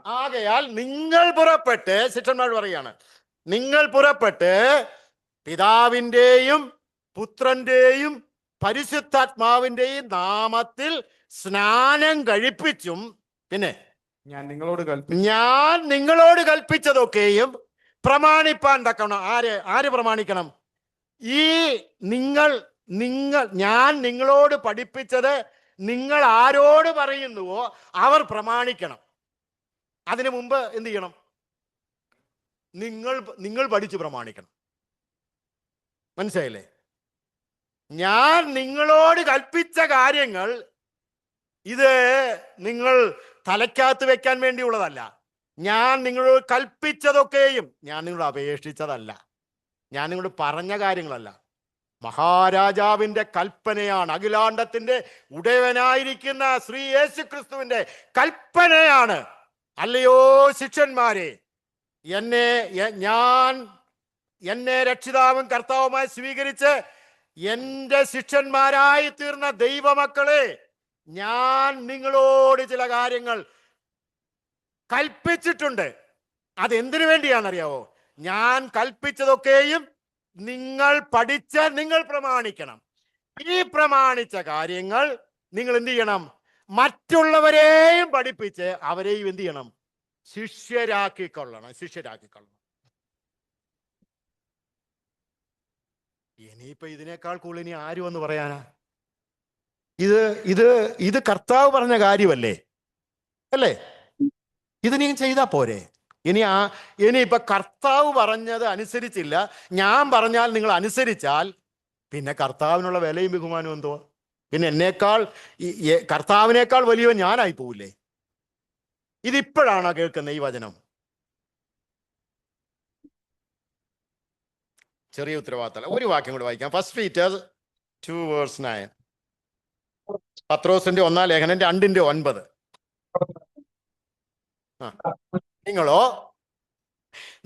ആകയാൽ നിങ്ങൾ പുറപ്പെട്ട്, ശിഷ്യന്മാർ പറയാണ്, നിങ്ങൾ പുറപ്പെട്ട് പിതാവിന്റെയും പുത്രന്റെയും പരിശുദ്ധാത്മാവിന്റെയും നാമത്തിൽ സ്നാനം കഴിപ്പിച്ചും, പിന്നെ ഞാൻ നിങ്ങളോട് കൽപ്പിച്ചതൊക്കെയും പ്രമാണിപ്പാൻ തക്കണം. ആര് പ്രമാണിക്കണം? ഞാൻ നിങ്ങളോട് പഠിപ്പിച്ചത് നിങ്ങൾ ആരോട് പറയുന്നുവോ അവർ പ്രമാണിക്കണം. അതിനു മുമ്പ് എന്ത് ചെയ്യണം? നിങ്ങൾ പഠിച്ച് പ്രമാണിക്കണം. മനസ്സിലായില്ലേ? ഞാൻ നിങ്ങളോട് കൽപ്പിച്ച കാര്യങ്ങൾ ഇത് നിങ്ങൾ തലയ്ക്കകത്ത് വെക്കാൻ വേണ്ടിയുള്ളതല്ല. ഞാൻ നിങ്ങളോട് കൽപ്പിച്ചതൊക്കെയും, ഞാൻ നിങ്ങളോട് അപേക്ഷിച്ചതല്ല, ഞാൻ നിങ്ങളോട് പറഞ്ഞ കാര്യങ്ങളല്ല. മഹാരാജാവിന്റെ കൽപ്പനയാണ്, അഖിലാണ്ടത്തിന്റെ ഉടയവനായിരിക്കുന്ന ശ്രീ യേശു ക്രിസ്തുവിന്റെ കൽപ്പനയാണ്. അല്ലയോ ശിഷ്യന്മാരെ, എന്നെ രക്ഷിതാവും കർത്താവുമായി സ്വീകരിച്ച് എൻ്റെ ശിഷ്യന്മാരായി തീർന്ന ദൈവമക്കളെ, ഞാൻ നിങ്ങളോട് ചില കാര്യങ്ങൾ കൽപ്പിച്ചിട്ടുണ്ട്. അതെന്തിനു വേണ്ടിയാണെന്നറിയാവോ? ഞാൻ കൽപ്പിച്ചതൊക്കെയും നിങ്ങൾ പഠിച്ച് നിങ്ങൾ പ്രമാണിക്കണം. ഈ പ്രമാണിച്ച കാര്യങ്ങൾ നിങ്ങൾ എന്ത് ചെയ്യണം? മറ്റുള്ളവരെയും പഠിപ്പിച്ച് അവരെയും എന്ത് ചെയ്യണം? ശിഷ്യരാക്കിക്കൊള്ളണം. ഇനിയിപ്പോ ഇതിനേക്കാൾ കൂടുതൽ ഇനി ആരും എന്ന് പറയാനാ? ഇത് കർത്താവ് പറഞ്ഞ കാര്യമല്ലേ, അല്ലേ? ഇത് നീ ചെയ്താ പോരെ? ഇനിയിപ്പൊ കർത്താവ് പറഞ്ഞത് അനുസരിച്ചില്ല, ഞാൻ പറഞ്ഞാൽ നിങ്ങൾ അനുസരിച്ചാൽ പിന്നെ കർത്താവിനുള്ള വിലയും ബഹുമാനവും എന്തോ? പിന്നെ കർത്താവിനേക്കാൾ വലിയവൻ ഞാനായി പോവില്ലേ? ഇതിപ്പോഴാണോ കേൾക്കുന്ന ഈ വചനം? ചെറിയ ഉത്തരവാദിത്തം. ഒരു വാക്യം കൂടെ വായിക്കാം. 1 Peter 2:9. പത്രോസിന്റെ 1-ാം ലേഖനം 2:9.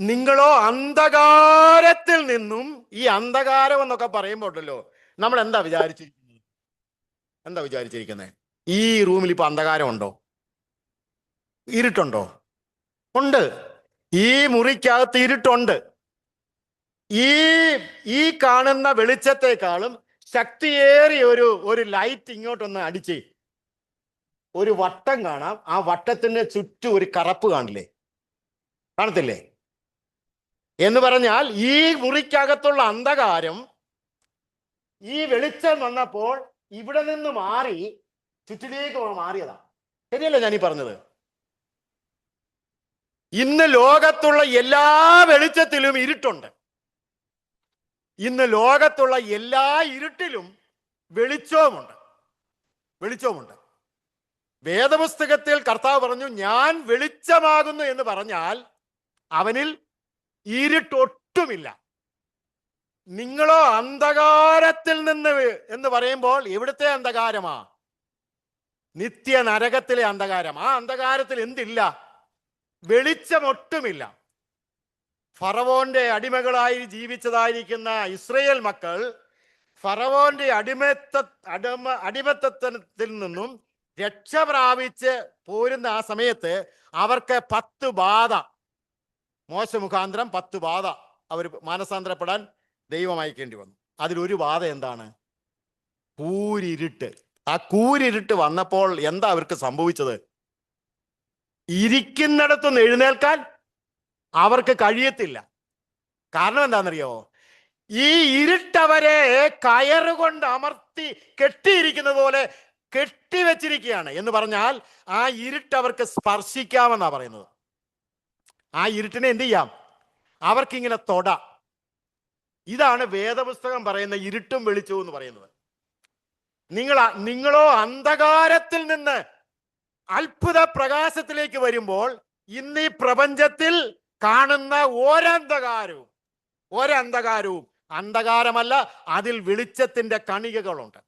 നിങ്ങളോ അന്ധകാരത്തിൽ നിന്നും, ഈ അന്ധകാരം എന്നൊക്കെ പറയുമ്പോ ഉണ്ടല്ലോ, നമ്മൾ എന്താ വിചാരിച്ചിരിക്കുന്നത്? ഈ റൂമിൽ ഇപ്പൊ അന്ധകാരം ഉണ്ടോ? ഇരുട്ടുണ്ടോ? ഉണ്ട്. ഈ മുറിക്കകത്ത് ഇരുട്ടുണ്ട്. ഈ കാണുന്ന വെളിച്ചത്തെക്കാളും ശക്തിയേറിയ ഒരു ലൈറ്റ് ഇങ്ങോട്ടൊന്ന് അടിച്ച് ഒരു വട്ടം കാണാം. ആ വട്ടത്തിന്റെ ചുറ്റും ഒരു കറുപ്പ് കാണത്തില്ലേ? എന്ന് പറഞ്ഞാൽ ഈ മുറിക്കകത്തുള്ള അന്ധകാരം ഈ വെളിച്ചം വന്നപ്പോൾ ഇവിടെ നിന്ന് മാറി ചുറ്റിലേക്ക് മാറിയതാ. ശരിയല്ലേ ഞാനീ പറഞ്ഞത്? ഇന്ന് ലോകത്തുള്ള എല്ലാ വെളിച്ചത്തിലും ഇരുട്ടുണ്ട്. ഇന്ന് ലോകത്തുള്ള എല്ലാ ഇരുട്ടിലും വെളിച്ചവുമുണ്ട്. വെളിച്ചവുമുണ്ട്. വേദപുസ്തകത്തിൽ കർത്താവ് പറഞ്ഞു, ഞാൻ വെളിച്ചമാകുന്നു എന്ന് പറഞ്ഞാൽ അവനിൽ ഇരുട്ടൊട്ടുമില്ല. നിങ്ങളോ അന്ധകാരത്തിൽ നിന്ന് എന്ന് പറയുമ്പോൾ എവിടുത്തെ അന്ധകാരമാ? നിത്യ നരകത്തിലെ അന്ധകാരം. ആ അന്ധകാരത്തിൽ എന്തില്ല? വെളിച്ചമൊട്ടുമില്ല. ഫറവോന്റെ അടിമകളായി ജീവിച്ചതായിരിക്കുന്ന ഇസ്രയേൽ മക്കൾ ഫറവോന്റെ അടിമത്തത്തിൽ നിന്നും രക്ഷ പ്രാപിച്ച് പോരുന്ന ആ സമയത്ത് അവർക്ക് 10 ബാധ, മോശ മുഖാന്തരം 10 ബാധ അവർ മാനസാന്തരപ്പെടാൻ ദൈവം അയക്കേണ്ടി വന്നു. അതിലൊരു ബാധ എന്താണ്? കൂരിരുട്ട്. ആ കൂരിരുട്ട് വന്നപ്പോൾ എന്താ അവർക്ക് സംഭവിച്ചത്? ഇരിക്കുന്നിടത്തുനിന്ന് എഴുന്നേൽക്കാൻ അവർക്ക് കഴിയത്തില്ല. കാരണം എന്താണെന്നറിയോ? ഈ ഇരുട്ടവരെ കയറുകൊണ്ട് അമർത്തി കെട്ടിയിരിക്കുന്നത് പോലെ കെട്ടിവെച്ചിരിക്കുകയാണ്. എന്ന് പറഞ്ഞാൽ ആ ഇരുട്ട് അവർക്ക് സ്പർശിക്കാമെന്നാ പറയുന്നത്. ആ ഇരുട്ടിനെ എന്ത് ചെയ്യാം? അവർക്കിങ്ങനെ തൊടാം. ഇതാണ് വേദപുസ്തകം പറയുന്ന ഇരുട്ടും വെളിച്ചവും എന്ന് പറയുന്നത്. നിങ്ങളോ അന്ധകാരത്തിൽ നിന്ന് അത്ഭുത പ്രകാശത്തിലേക്ക് വരുമ്പോൾ ഇന്ന് ഈ പ്രപഞ്ചത്തിൽ കാണുന്ന ഒരന്ധകാരവും അന്ധകാരമല്ല, അതിൽ വെളിച്ചത്തിന്റെ കണികകളുണ്ട്.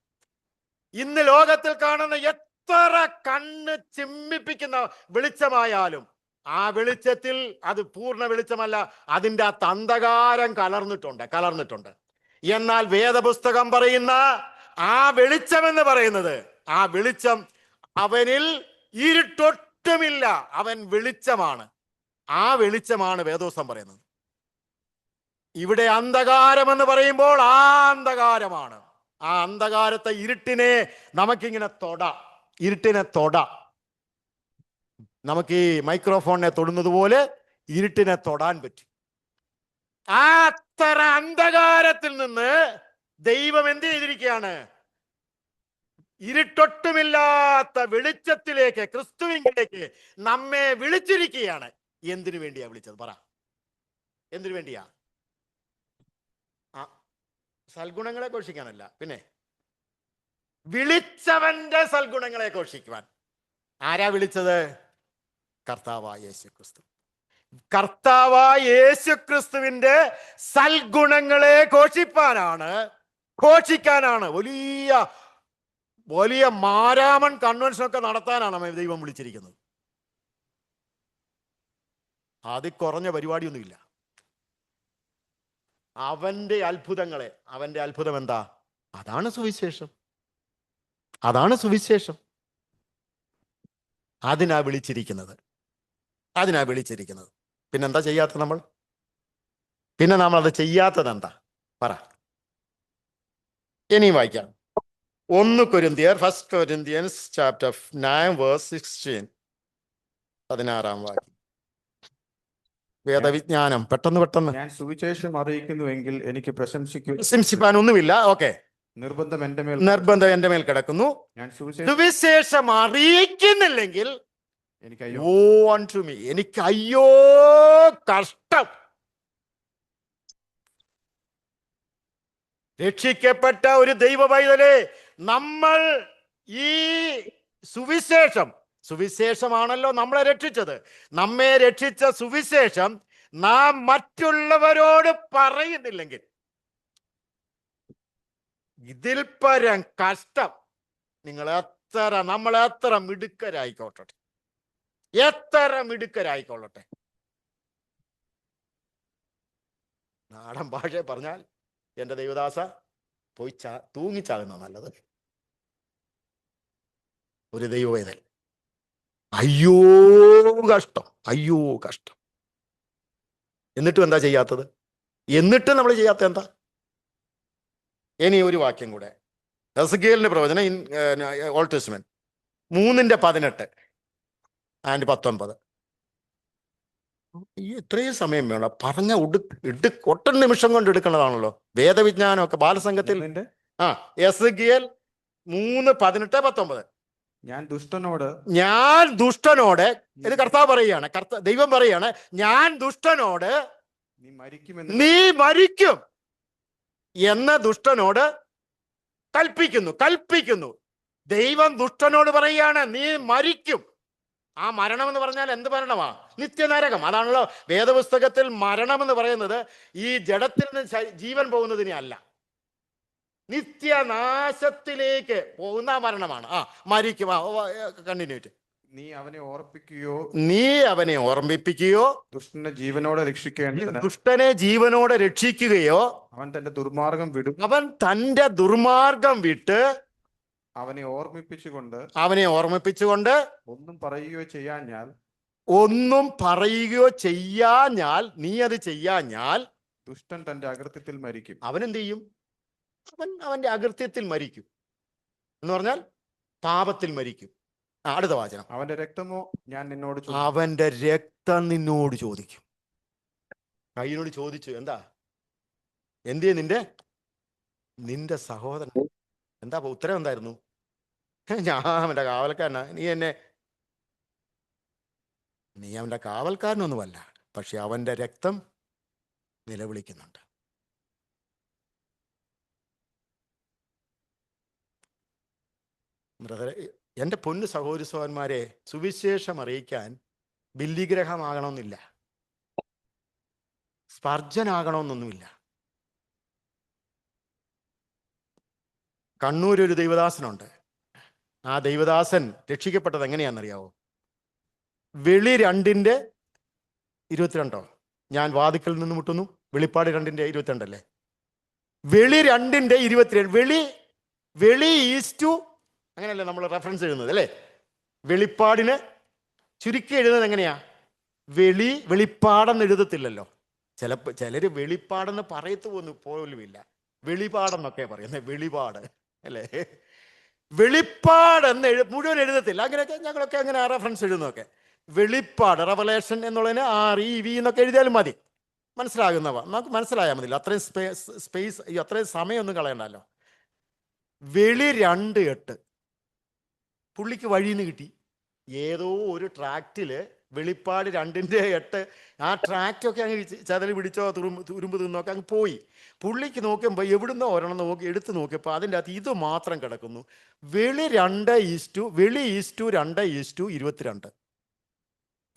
ഇന്ന് ലോകത്തിൽ കാണുന്ന എത്ര കണ്ണ് ചിമ്മിപ്പിക്കുന്ന വെളിച്ചമായാലും ആ വെളിച്ചത്തിൽ അത് പൂർണ്ണ വെളിച്ചമല്ല, അതിൻ്റെ അകത്ത് അന്ധകാരം കലർന്നിട്ടുണ്ട്. എന്നാൽ വേദപുസ്തകം പറയുന്ന ആ വെളിച്ചം എന്ന് പറയുന്നത്, ആ വെളിച്ചം അവനിൽ ഇരുട്ടൊട്ടുമില്ല, അവൻ വെളിച്ചമാണ്. ആ വെളിച്ചമാണ് വേദപുസ്തകം പറയുന്നത്. ഇവിടെ അന്ധകാരം എന്ന് പറയുമ്പോൾ ആ അന്ധകാരമാണ്. ആ അന്ധകാരത്തെ, ഇരുട്ടിനെ നമുക്കിങ്ങനെ ഇരുട്ടിനെ തൊടാം. നമുക്ക് ഈ മൈക്രോഫോണിനെ തൊടുന്നത് പോലെ ഇരുട്ടിനെ തൊടാൻ പറ്റും. ആ അത്ര അന്ധകാരത്തിൽ നിന്ന് ദൈവം എന്ത് ചെയ്തിരിക്കുകയാണ്? ഇരുട്ടൊട്ടുമില്ലാത്ത വെളിച്ചത്തിലേക്ക്, ക്രിസ്തുവിലേക്ക് നമ്മെ വിളിച്ചിരിക്കുകയാണ്. എന്തിനു വേണ്ടിയാ വിളിച്ചത്? പറ, എന്തിനു വേണ്ടിയാ? സൽഗുണങ്ങളെ ഘോഷിക്കാനല്ല, പിന്നെ വിളിച്ചവന്റെ സൽഗുണങ്ങളെ ഘോഷിക്കുവാൻ. ആരാ വിളിച്ചത്? കർത്താവായ യേശുക്രിസ്തു. കർത്താവായ യേശുക്രിസ്തുവിന്റെ സൽഗുണങ്ങളെ ഘോഷിക്കാനാണ് വലിയ വലിയ മാരാമൺ കൺവെൻഷനൊക്കെ നടത്താനാണ് ദൈവം വിളിച്ചിരിക്കുന്നത്. അത് കുറഞ്ഞ പരിപാടിയൊന്നുമില്ല. അവന്റെ അത്ഭുതം എന്താ? അതാണ് സുവിശേഷം. അതിനാ വിളിച്ചിരിക്കുന്നത്. പിന്നെന്താ ചെയ്യാത്തത് നമ്മൾ? അത് ചെയ്യാത്തത് എന്താ? പറ. ഇനിയും വായിക്കാം. 1 കൊരിന്ത്യൻസ് ചാപ്റ്റർ 9 വേഴ്സ് 16, 16 വാക്യം. വേദവിജ്ഞാനം പെട്ടെന്ന് ഞാൻ സുവിശേഷം അറിയിക്കുന്നുവെങ്കിൽ എനിക്ക് പ്രശംസിക്കാനൊന്നുമില്ല. ഓക്കെ, നിർബന്ധം എന്റെ മേൽ കിടക്കുന്നു. ഞാൻ സുവിശേഷം അറിയിക്കുന്നില്ലെങ്കിൽ എനിക്ക് അയ്യോ കഷ്ടം. രക്ഷിക്കപ്പെട്ട ഒരു ദൈവ പൈതലേ, നമ്മൾ ഈ സുവിശേഷമാണല്ലോ നമ്മളെ രക്ഷിച്ചത്. നമ്മെ രക്ഷിച്ച സുവിശേഷം നാം മറ്റുള്ളവരോട് പറയുന്നില്ലെങ്കിൽ ഇതിൽ പരം കഷ്ടം. നമ്മൾ എത്ര മിടുക്കരായിക്കൊള്ളട്ടെ, നാടൻ ഭാഷ പറഞ്ഞാൽ എന്റെ ദൈവദാസ, പോയി തൂങ്ങിച്ചാകുന്ന നല്ലത്. ഒരു ദൈവവേദന, അയ്യോ കഷ്ടം. എന്നിട്ടും എന്താ ചെയ്യാത്തത്? നമ്മൾ ചെയ്യാത്ത എന്താ? ഇനി ഒരു വാക്യം കൂടെ, എസെക്കിയേലിന്റെ പ്രവചനം, ഓൾഡ് ടെസ്റ്റ്മെന്റ് 3:18-19. ഇത്രയും സമയം വേണം പറഞ്ഞ ഒട്ട നിമിഷം കൊണ്ട് എടുക്കുന്നതാണല്ലോ വേദവിജ്ഞാനമൊക്കെ ബാലസംഘത്തിൽ. എസെക്കിയേൽ 3:18-19. ഞാൻ ദുഷ്ടനോട് ഇത് കർത്താവ് പറയുകയാണ്, ദൈവം പറയുകയാണ്, ഞാൻ ദുഷ്ടനോട് നീ മരിക്കും. എന്ന് ദുഷ്ടനോട് കൽപ്പിക്കുന്നു. ദൈവം ദുഷ്ടനോട് പറയുകയാണ്, നീ മരിക്കും. ആ മരണം എന്ന് പറഞ്ഞാൽ എന്ത് മരണമാ? നിത്യനരകം. അതാണല്ലോ വേദപുസ്തകത്തിൽ മരണം എന്ന് പറയുന്നത് ഈ ജഡത്തിൽ നിന്ന് ജീവൻ പോകുന്നതിനെ അല്ല, നിത്യനാശത്തിലേക്ക് പോകുന്ന മരണമാണ്. മരിക്കും. കണ്ടിന്യൂ. നീ അവനെ ഓർമ്മിപ്പിക്കുകയോ ദുഷ്ടനെ ജീവനോടെ രക്ഷിക്കേണ്ടതിന് ദുഷ്ടനെ ജീവനോടെ രക്ഷിക്കുകയോ അവൻ തന്റെ ദുർമാർഗം വിടും. അവൻ തന്റെ ദുർമാർഗം വിട്ട് അവനെ ഓർമ്മിപ്പിച്ചുകൊണ്ട് ഒന്നും പറയുകയോ ചെയ്യാഞ്ഞാൽ നീ അത് ചെയ്യാഞ്ഞാൽ ദുഷ്ടൻ തന്റെ അകൃത്യത്തിൽ മരിക്കും. അവൻ എന്ത് ചെയ്യും? അവന്റെ അകൃത്യത്തിൽ മരിക്കും എന്ന് പറഞ്ഞാൽ പാപത്തിൽ മരിക്കും. അടുത്ത വാചനം, അവന്റെ രക്തമോ ഞാൻ നിന്നോട് അവന്റെ രക്തം നിന്നോട് ചോദിക്കും. കയ്യിനോട് ചോദിച്ചു, എന്താ എന്തിയെ നിന്റെ സഹോദരൻ? എന്താ ഉത്തരം എന്തായിരുന്നു? ഞാൻ അവന്റെ കാവൽക്കാരനാ. നീ അവന്റെ കാവൽക്കാരനൊന്നുമല്ല, പക്ഷെ അവന്റെ രക്തം നിലവിളിക്കുന്നുണ്ട്. എൻ്റെ പൊന്നു സഹോദരി സഹോദരന്മാരെ, സുവിശേഷം അറിയിക്കാൻ ബില്ലിഗ്രഹമാകണമെന്നില്ല, സ്പർജനാകണമെന്നൊന്നുമില്ല. കണ്ണൂർ ഒരു ദൈവദാസനുണ്ട്. ആ ദൈവദാസൻ രക്ഷിക്കപ്പെട്ടത് എങ്ങനെയാണെന്നറിയാവോ? വെളി 2:22 ഞാൻ വാതിക്കൽ നിന്ന് മുട്ടുന്നു. വെളിപ്പാട് 2:22 അല്ലേ? വെളി 2:22. വെളി ഈസ്റ്റു അങ്ങനെയല്ലേ നമ്മൾ റെഫറൻസ് എഴുതുന്നത് അല്ലേ? വെളിപ്പാടിന് ചുരുക്കി എഴുതുന്നത് എങ്ങനെയാ? വെളിപ്പാടെന്ന് എഴുതത്തില്ലല്ലോ. ചിലര് വെളിപ്പാടെന്ന് പോലുമില്ല, വെളിപാടെന്നൊക്കെ പറയുന്നത്. വെളിപാട് അല്ലേ? വെളിപ്പാടെന്ന് മുഴുവൻ എഴുതത്തില്ല. അങ്ങനെയൊക്കെ ഞങ്ങളൊക്കെ അങ്ങനെ റെഫറൻസ് എഴുതുന്നതൊക്കെ. വെളിപ്പാട്, റെവലേഷൻ എന്നുള്ളതിന് REV എന്നൊക്കെ എഴുതിയാലും മതി, മനസ്സിലാകുന്നവ നമുക്ക് മനസ്സിലായാൽ മതി. അത്രയും സ്പേസ് അത്രയും സമയമൊന്നും കളയണ്ടല്ലോ. വെളി 2:8 പുള്ളിക്ക് വഴിന്ന് കിട്ടി. ഏതോ ഒരു ട്രാക്റ്റില് വെളിപ്പാട് 2:8 ആ ട്രാക്റ്റൊക്കെ അങ്ങ് ചതല് പിടിച്ചോ തുരുമ്പ് തിന്നൊക്കെ അങ്ങ് പോയി. പുള്ളിക്ക് നോക്കുമ്പോൾ എവിടുന്നോ ഒരെണ്ണം എടുത്ത് നോക്കിയപ്പോൾ അതിൻ്റെ അകത്ത് ഇത് മാത്രം കിടക്കുന്നു. വെളി 2:22.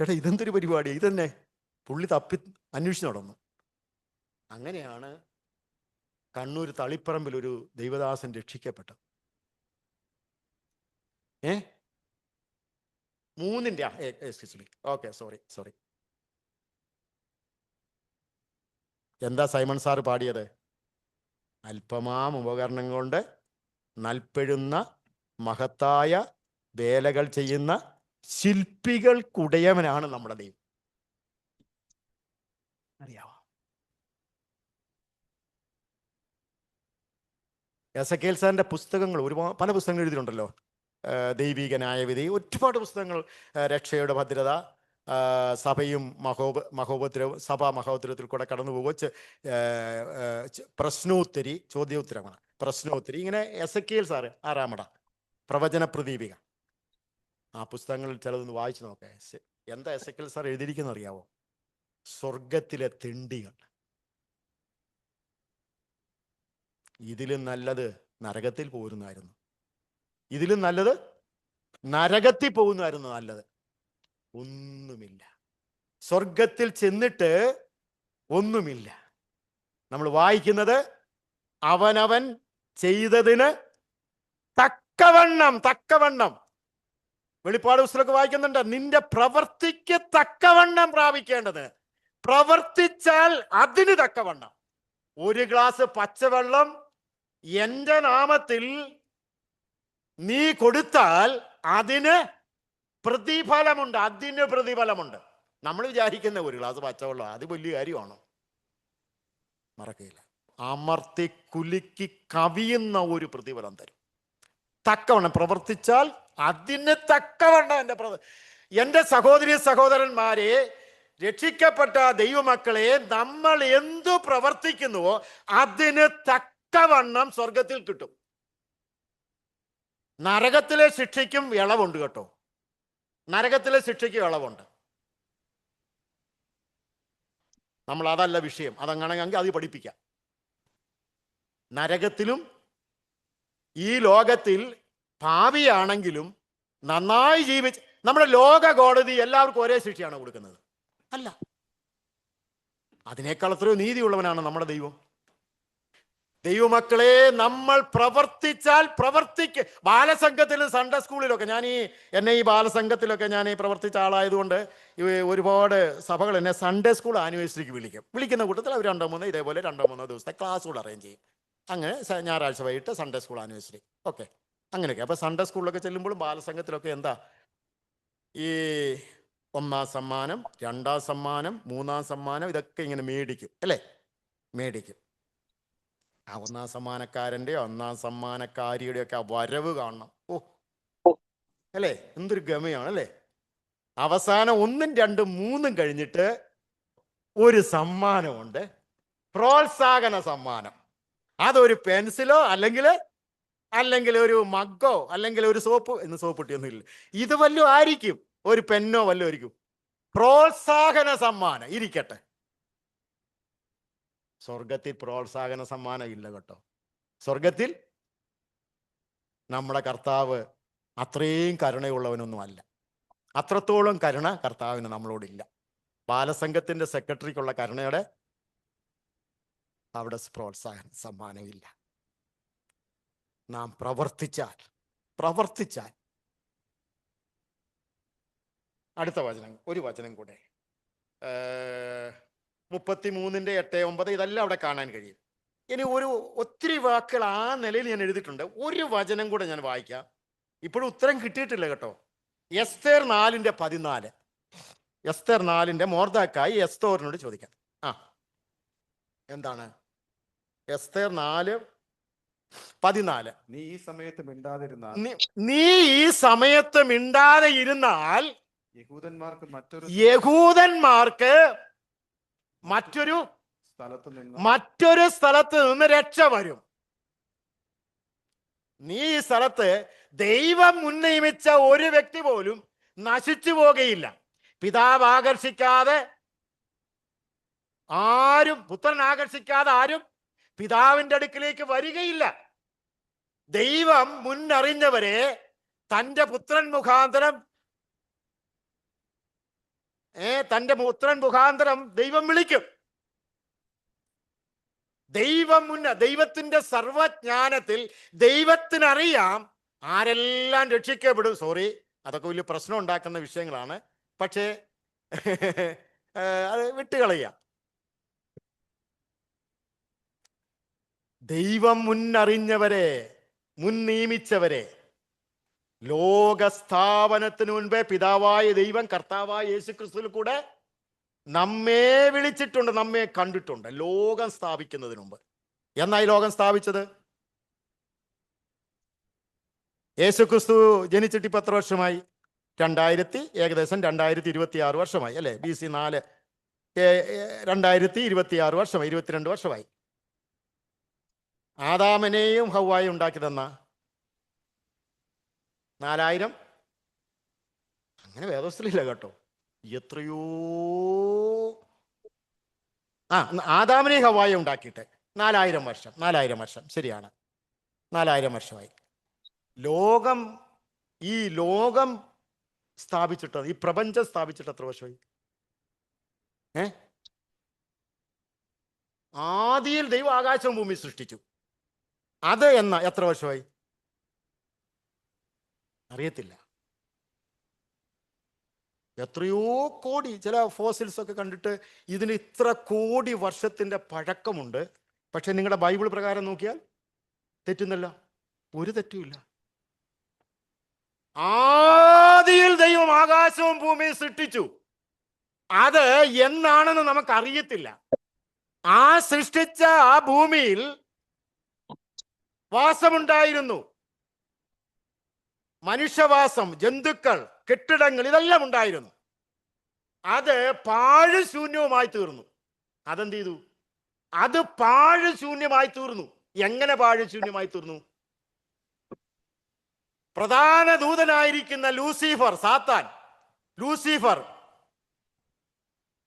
ചേട്ടാ, ഇതെന്തൊരു പരിപാടി? ഇതന്നെ പുള്ളി തപ്പി അന്വേഷിച്ച് നടന്നു. അങ്ങനെയാണ് കണ്ണൂർ തളിപ്പറമ്പിൽ ഒരു ദൈവദാസൻ രക്ഷിക്കപ്പെട്ടത്. 3-ന്റെ സോറി. എന്താ സൈമൺ സാറ് പാടിയത്? അല്പമാം ഉപകരണം കൊണ്ട് നൽപ്പെഴുന്ന മഹത്തായ വേലകൾ ചെയ്യുന്ന ശില്പികൾക്കുടയവനാണ് നമ്മുടെ ദൈവം. അറിയാവോ? എസക്കേൽ സാറിന്റെ പുസ്തകങ്ങൾ പല പുസ്തകങ്ങൾ എഴുതിയിട്ടുണ്ടല്ലോ. ദൈവിക ന്യായവിധി, ഒരുപാട് പുസ്തകങ്ങൾ. രക്ഷയുടെ ഭദ്രത, സഭയും സഭാ മഹോപദ്രവത്തിൽ കൂടെ കടന്നു പോകുക, പ്രശ്നോത്തരി, ചോദ്യോത്തരമാണ്, പ്രശ്നോത്തരി. ഇങ്ങനെ എസക്കേൽ സാറ് 6 പ്രവചന പ്രദീപിക. ആ പുസ്തകങ്ങളിൽ ചിലതൊന്ന് വായിച്ചു നോക്കേ. എന്താ എസക്കേൽ സാർ എഴുതിയിരിക്കുന്നത് അറിയാവോ? സ്വർഗത്തിലെ തിണ്ടികൾ. ഇതിലും നല്ലത് നരകത്തിൽ പോരുന്നായിരുന്നു. ഇതിലും നല്ലത് നരകത്തിൽ പോകുന്നതായിരുന്നു നല്ലത്. ഒന്നുമില്ല. സ്വർഗത്തിൽ ചെന്നിട്ട് ഒന്നുമില്ല. നമ്മൾ വായിക്കുന്നത് അവനവൻ ചെയ്തതിന് തക്കവണ്ണം. വെളിപ്പാട് പുസ്തകമൊക്കെ വായിക്കുന്നുണ്ട്. നിന്റെ പ്രവർത്തിക്ക് തക്കവണ്ണം പ്രാപിക്കേണ്ടത്. പ്രവർത്തിച്ചാൽ അതിന് തക്കവണ്ണം. 1 ഗ്ലാസ് പച്ചവെള്ളം എൻ്റെ നാമത്തിൽ നീ കൊടുത്താൽ അതിന് പ്രതിഫലമുണ്ട്. നമ്മൾ വിചാരിക്കുന്ന 1 ഗ്ലാസ് പച്ചവെള്ളം അത് വലിയ കാര്യമാണോ? മറക്കയില്ല. അമർത്തി കുലുക്കി കവിയുന്ന ഒരു പ്രതിഫലം തരും. തക്കവണ്ണം പ്രവർത്തിച്ചാൽ അതിന് തക്കവണ്ണം. എൻ്റെ സഹോദരി സഹോദരന്മാരെ, രക്ഷിക്കപ്പെട്ട ദൈവമക്കളെ, നമ്മൾ എന്തു പ്രവർത്തിക്കുന്നുവോ അതിന് തക്കവണ്ണം സ്വർഗത്തിൽ കിട്ടും. നരകത്തിലെ ശിക്ഷയ്ക്കും ഇളവുണ്ട് കേട്ടോ. നരകത്തിലെ ശിക്ഷയ്ക്ക് ഇളവുണ്ട്. നമ്മൾ അതല്ല വിഷയം. അതങ്ങനെയെങ്കിൽ അത് പഠിപ്പിക്കാം. നരകത്തിലും ഈ ലോകത്തിൽ പാപിയാണെങ്കിലും നന്നായി ജീവിച്ച് നമ്മുടെ ലോക കോടതി എല്ലാവർക്കും ഒരേ ശിക്ഷയാണ് കൊടുക്കുന്നത്? അല്ല. അതിനേക്കാൾ എത്രയോ നീതിയുള്ളവനാണ് നമ്മുടെ ദൈവം. ദൈവമക്കളെ, നമ്മൾ പ്രവർത്തിച്ചാൽ ബാലസംഘത്തിലും സൺഡേ സ്കൂളിലൊക്കെ എന്നെ ഈ ബാലസംഘത്തിലൊക്കെ ഞാൻ ഈ പ്രവർത്തിച്ച ആളായതുകൊണ്ട് ഒരുപാട് സഭകൾ എന്നെ സൺഡേ സ്കൂൾ ആനിവേഴ്സറിക്ക് വിളിക്കുന്ന കൂട്ടത്തിൽ അവർ 2-3 ഇതേപോലെ 2-3 ദിവസത്തെ ക്ലാസ്സുകൾ അറേഞ്ച് ചെയ്യും. അങ്ങനെ ഞായറാഴ്ച വൈകിട്ട് സൺഡേ സ്കൂൾ ആനിവേഴ്സറി, ഓക്കെ, അങ്ങനെയൊക്കെ. അപ്പോൾ സൺഡേ സ്കൂളിലൊക്കെ ചെല്ലുമ്പോഴും ബാലസംഘത്തിലൊക്കെ എന്താ, ഈ 1ാം സമ്മാനം, 2ാം സമ്മാനം, 3ാം സമ്മാനം ഇതൊക്കെ ഇങ്ങനെ മേടിക്കും, അല്ലേ? മേടിക്കും. ആ 1ാം സമ്മാനക്കാരൻ്റെ 1ാം സമ്മാനക്കാരിയുടെ ഒക്കെ വരവ് കാണണം. ഓ അല്ലേ, എന്തൊരു ഗമയാണ് അല്ലേ? അവസാനം 1ഉം 2ഉം 3ഉം കഴിഞ്ഞിട്ട് ഒരു സമ്മാനമുണ്ട്, പ്രോത്സാഹന സമ്മാനം. അതൊരു പെൻസിലോ അല്ലെങ്കിൽ ഒരു മഗ്ഗോ അല്ലെങ്കിൽ ഒരു സോപ്പ്, ഇന്ന് സോപ്പ് കിട്ടിയൊന്നുമില്ല, ഇത് വല്ലതും ആയിരിക്കും, ഒരു പെന്നോ വല്ലതും ആയിരിക്കും. പ്രോത്സാഹന സമ്മാനം ഇരിക്കട്ടെ. സ്വർഗത്തിൽ പ്രോത്സാഹന സമ്മാനം ഇല്ല കേട്ടോ. സ്വർഗത്തിൽ നമ്മുടെ കർത്താവ് അത്രയും കരുണയുള്ളവനൊന്നും അല്ല. അത്രത്തോളം കരുണ കർത്താവിന് നമ്മളോടില്ല. ബാലസംഘത്തിന്റെ സെക്രട്ടറിക്കുള്ള കരുണയുടെ അവിടെ പ്രോത്സാഹന സമ്മാനമില്ല. നാം പ്രവർത്തിച്ചാൽ അടുത്ത വചനം, ഒരു വചനം കൂടെ, 33:8-9 ഇതെല്ലാം അവിടെ കാണാൻ കഴിയും. ഇനി ഒത്തിരി വാക്കുകൾ ആ നിലയിൽ ഞാൻ എഴുതിയിട്ടുണ്ട്. ഒരു വചനം കൂടെ ഞാൻ വായിക്കാം. ഇപ്പോഴും ഉത്തരം കിട്ടിയിട്ടില്ല കേട്ടോ. എസ്തേർ 4:14. എസ്തേർ 4 മോർദെഖായി എസ്തേറിനോട് ചോദിക്കാം. എന്താണ് എസ്തേർ 4:14? നീ ഈ സമയത്ത് മിണ്ടാതിരുന്നാൽ യഹൂദന്മാർക്ക് മറ്റൊരു സ്ഥലത്ത് നിന്ന് രക്ഷ വരും. നീ ഈ സ്ഥലത്ത് ദൈവം മുൻനിയമിച്ച ഒരു വ്യക്തി പോലും നശിച്ചു പോകുകയില്ല. പിതാവ് ആകർഷിക്കാതെ ആരും, പുത്രൻ ആകർഷിക്കാതെ ആരും പിതാവിന്റെ അടുക്കിലേക്ക് വരികയില്ല. ദൈവം മുന്നറിഞ്ഞവരെ തന്റെ പുത്രൻ മുഖാന്തരം ദൈവം വിളിക്കും. ദൈവത്തിന്റെ സർവജ്ഞാനത്തിൽ ദൈവത്തിനറിയാം ആരെല്ലാം രക്ഷിക്കപ്പെടും. സോറി, അതൊക്കെ വലിയ പ്രശ്നം ഉണ്ടാക്കുന്ന വിഷയങ്ങളാണ്, പക്ഷേ അത് വിട്ടുകളയുക. ദൈവം മുൻ നിയമിച്ചവരെ ലോകസ്ഥാപനത്തിന് മുൻപേ പിതാവായ ദൈവം കർത്താവായ യേശുക്രിസ്തുവിൽ കൂടെ നമ്മെ വിളിച്ചിട്ടുണ്ട്, നമ്മെ കണ്ടിട്ടുണ്ട്, ലോകം സ്ഥാപിക്കുന്നതിന് മുമ്പ്. എന്നായി ലോകം സ്ഥാപിച്ചത്? യേശുക്രിസ്തു ജനിച്ചിട്ട് ഇപ്പം എത്ര വർഷമായി? ഏകദേശം 2026 വർഷമായി, അല്ലേ? BC 4 2026 വർഷമായി, 22 വർഷമായി. ആദാമിനെയും ഹവ്വായും ഉണ്ടാക്കി തന്ന 4000, അങ്ങനെ വേദോസ്തലില്ല കേട്ടോ, എത്രയോ. ആദാമിനെയും ഹവ്വായും ഉണ്ടാക്കിയിട്ട് 4000 വർഷം, ശരിയാണ്, 4000 വർഷമായി. ഈ ലോകം സ്ഥാപിച്ചിട്ട്, ഈ പ്രപഞ്ചം സ്ഥാപിച്ചിട്ട് എത്ര വർഷമായി? ആദിയിൽ ദൈവം ആകാശവും ഭൂമി സൃഷ്ടിച്ചു. അത് എത്ര വർഷമായി? അറിയത്തില്ല. എത്രയോ കോടി, ചില ഫോസിൽസ് ഒക്കെ കണ്ടിട്ട് ഇതിന് ഇത്ര കോടി വർഷത്തിന്റെ പഴക്കമുണ്ട്. പക്ഷെ നിങ്ങളുടെ ബൈബിൾ പ്രകാരം നോക്കിയാൽ തെറ്റുന്നല്ല, ഒരു തെറ്റുമില്ല. ആദിയിൽ ദൈവം ആകാശവും ഭൂമിയും സൃഷ്ടിച്ചു. അത് എന്നാണെന്ന് നമുക്കറിയത്തില്ല. ആ സൃഷ്ടിച്ച ആ ഭൂമിയിൽ വാസമുണ്ടായിരുന്നു, മനുഷ്യവാസം, ജന്തുക്കൾ, കെട്ടിടങ്ങൾ, ഇതെല്ലാം ഉണ്ടായിരുന്നു. അത് പാഴ്ശൂന്യവുമായി തീർന്നു. അതെന്ത് ചെയ്തു? അത് പാഴ്ശൂന്യമായി തീർന്നു. എങ്ങനെ പാഴ്ശൂന്യമായി തീർന്നു? പ്രധാന ദൂതനായിരിക്കുന്ന ലൂസിഫർ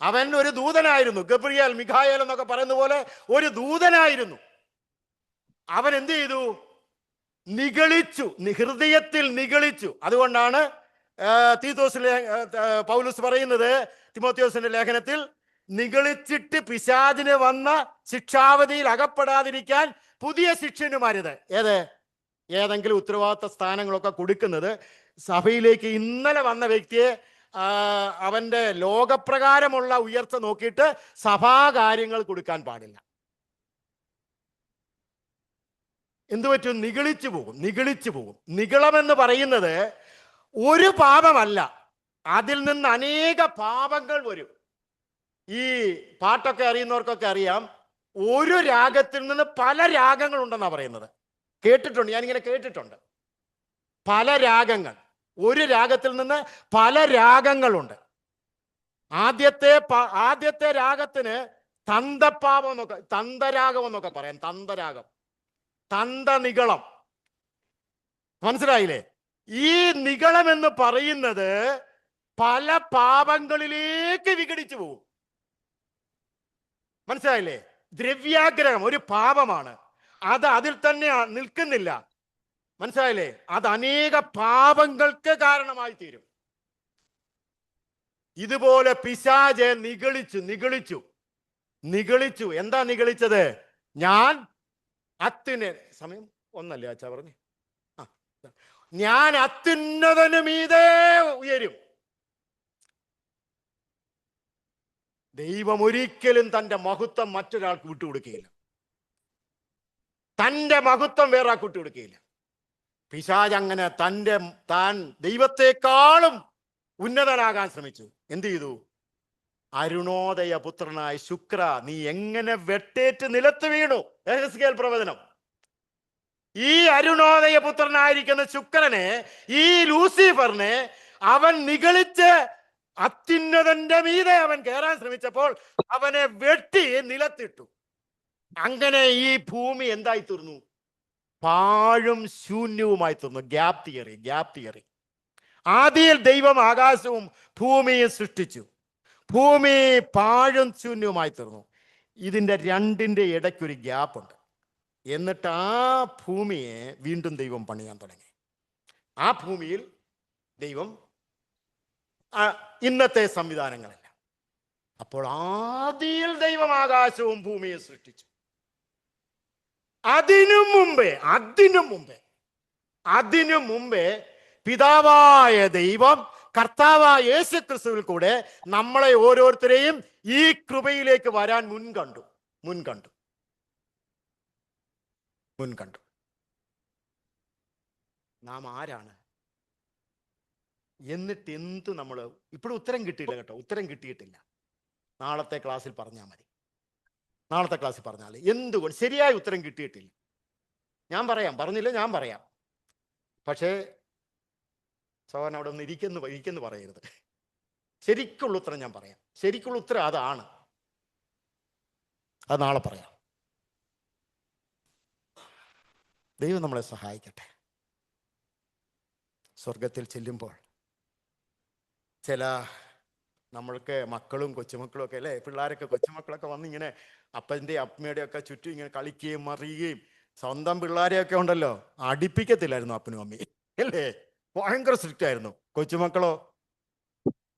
അവൻ ഒരു ദൂതനായിരുന്നു. ഗബ്രിയേൽ, മിഖായേൽ എന്നൊക്കെ പറയുന്ന പോലെ ഒരു ദൂതനായിരുന്നു. അവൻ എന്ത് ചെയ്തു? നിഗളിച്ചു, ഹൃദയത്തിൽ നിഗളിച്ചു. അതുകൊണ്ടാണ് തീത്തോസിലെ പൗലോസ് പറയുന്നത് തിമോത്തിയോസിന്റെ ലേഖനത്തിൽ, നിഗളിച്ചിട്ട് പിശാചിന് വന്ന ശിക്ഷാവധിയിൽ അകപ്പെടാതിരിക്കാൻ പുതിയ ശിക്ഷനുമാരുത്. ഏതെങ്കിലും ഉത്തരവാദിത്ത സ്ഥാനങ്ങളൊക്കെ കൊടുക്കുന്നത് സഭയിലേക്ക് ഇന്നലെ വന്ന വ്യക്തിയെ അവന്റെ ലോകപ്രകാരമുള്ള ഉയർച്ച നോക്കിയിട്ട് സഭാകാര്യങ്ങൾ കൊടുക്കാൻ പാടില്ല. എന്തു പറ്റും? നിഗളിച്ചു പോകും. നിഗളമെന്ന് പറയുന്നത് ഒരു പാപമല്ല, അതിൽ നിന്ന് അനേക പാപങ്ങൾ വരും. ഈ പാട്ടൊക്കെ അറിയുന്നവർക്കൊക്കെ അറിയാം, ഒരു രാഗത്തിൽ നിന്ന് പല രാഗങ്ങളുണ്ടെന്നാ പറയുന്നത്. കേട്ടിട്ടുണ്ട്, ഞാനിങ്ങനെ കേട്ടിട്ടുണ്ട്. പല രാഗങ്ങൾ, ഒരു രാഗത്തിൽ നിന്ന് പല രാഗങ്ങളുണ്ട്. ആദ്യത്തെ രാഗത്തിന് തന്തപ്പാപം എന്നൊക്കെ, തന്തരാഗം എന്നൊക്കെ പറയാം. തന്തനിഗളം, മനസ്സിലായില്ലേ? ഈ നിഗളം എന്ന് പറയുന്നത് പല പാപങ്ങളിലേക്ക് വിഘടിച്ചു പോകും. മനസ്സിലായില്ലേ? ദ്രവ്യാഗ്രഹം ഒരു പാപമാണ്, അത് അതിൽ തന്നെ നിൽക്കുന്നില്ല. മനസ്സിലായില്ലേ? അത് അനേക പാപങ്ങൾക്ക് കാരണമായി തീരും. ഇതുപോലെ പിശാച് നിഗളിച്ചു. എന്താ നിഗളിച്ചത്? ഞാൻ സമയം ഒന്നല്ലേ അച്ഛാ പറഞ്ഞു, ഞാൻ അത്യുന്നതനു മീതെ ഉയരും. ദൈവം ഒരിക്കലും തന്റെ മഹത്വം മറ്റൊരാൾക്ക് വിട്ടുകൊടുക്കുകയില്ല. തന്റെ മഹത്വം വേറെ ആൾക്ക് വിട്ടുകൊടുക്കുകയില്ല. പിശാച് അങ്ങനെ താൻ ദൈവത്തെക്കാളും ഉന്നതനാകാൻ ശ്രമിച്ചു. എന്ത് ചെയ്തു? അരുണോദയ പുത്രനായ ശുക്ര, നീ എങ്ങനെ വെട്ടേറ്റ് നിലത്ത് വീണു. എഹെസ്കേൽ പ്രവചനം. ഈ അരുണോദയ പുത്രനായിരിക്കുന്ന ശുക്രനെ, ഈ ലൂസിഫറിനെ അവൻ നിഗളിച്ച് അത്യുന്നതന്റെ മീതെ അവൻ കയറാൻ ശ്രമിച്ചപ്പോൾ അവനെ വെട്ടി നിലത്തിട്ടു. അങ്ങനെ ഈ ഭൂമി എന്തായി തീർന്നു? പാഴും ശൂന്യവുമായി തീർന്നു. Gap theory. ആദിയിൽ ദൈവം ആകാശവും ഭൂമിയും സൃഷ്ടിച്ചു. ഭൂമി പാഴും ശൂന്യവുമായി തീർന്നു. ഇതിൻ്റെ രണ്ടിൻ്റെ ഇടയ്ക്കൊരു ഗ്യാപ്പ് ഉണ്ട്. എന്നിട്ട് ആ ഭൂമിയെ വീണ്ടും ദൈവം പണിയാൻ തുടങ്ങി. ആ ഭൂമിയിൽ ദൈവം ഇന്നത്തെ സംവിധാനങ്ങളല്ല. അപ്പോൾ ആദിയിൽ ദൈവം ആകാശവും ഭൂമിയെ സൃഷ്ടിച്ചു. അതിനു മുമ്പേ പിതാവായ ദൈവം കർത്താവായ യേശു ക്രിസ്തുവിൽ കൂടെ നമ്മളെ ഓരോരുത്തരെയും ഈ കൃപയിലേക്ക് വരാൻ മുൻകണ്ടു. നാം ആരാണ്? എന്നിട്ട് എന്ത് നമ്മൾ ഇപ്പോഴും ഉത്തരം കിട്ടിയിട്ടില്ല. നാളത്തെ ക്ലാസ്സിൽ പറഞ്ഞാൽ മതി. എന്തുകൊണ്ട് ശരിയായ ഉത്തരം കിട്ടിയിട്ടില്ല? ഞാൻ പറയാം. പക്ഷേ സോഹൻ അവിടെ ഒന്ന് ഇരിക്കുന്നു പറയരുത്. ശരിക്കുള്ള ഉത്തരം ഞാൻ പറയാം. ശരിക്കുള്ള ഉത്തരം അതാണ്. അത് നാളെ പറയാം. ദൈവം നമ്മളെ സഹായിക്കട്ടെ. സ്വർഗത്തിൽ ചെല്ലുമ്പോൾ നമ്മൾക്ക് മക്കളും കൊച്ചുമക്കളും ഒക്കെ അല്ലേ, പിള്ളേരൊക്കെ കൊച്ചുമക്കളൊക്കെ വന്നിങ്ങനെ അപ്പൻ്റെ അമ്മയുടെയും ഒക്കെ ചുറ്റും ഇങ്ങനെ കളിക്കുകയും മറിയുകയും, സ്വന്തം പിള്ളേരെയൊക്കെ ഉണ്ടല്ലോ അടുപ്പിക്കത്തില്ലായിരുന്നു അപ്പനും അമ്മയും അല്ലേ, ഭയങ്കര സ്ട്രിക്റ്റ് ആയിരുന്നു. കൊച്ചുമക്കളോ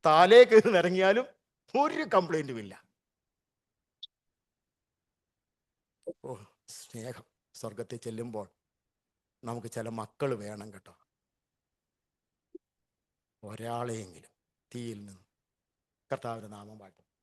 താലേ കയറി ഇറങ്ങിയാലും ഒരു കംപ്ലൈന്റും ഇല്ല. സ്നേഹം. സ്വർഗത്തിൽ ചെല്ലുമ്പോൾ നമുക്ക് ചില മക്കൾ വേണം കേട്ടോ. ഒരാളെയെങ്കിലും തീയിൽ നിന്ന്. കർത്താവിന്റെ നാമം വാഴ്ത്തട്ടെ.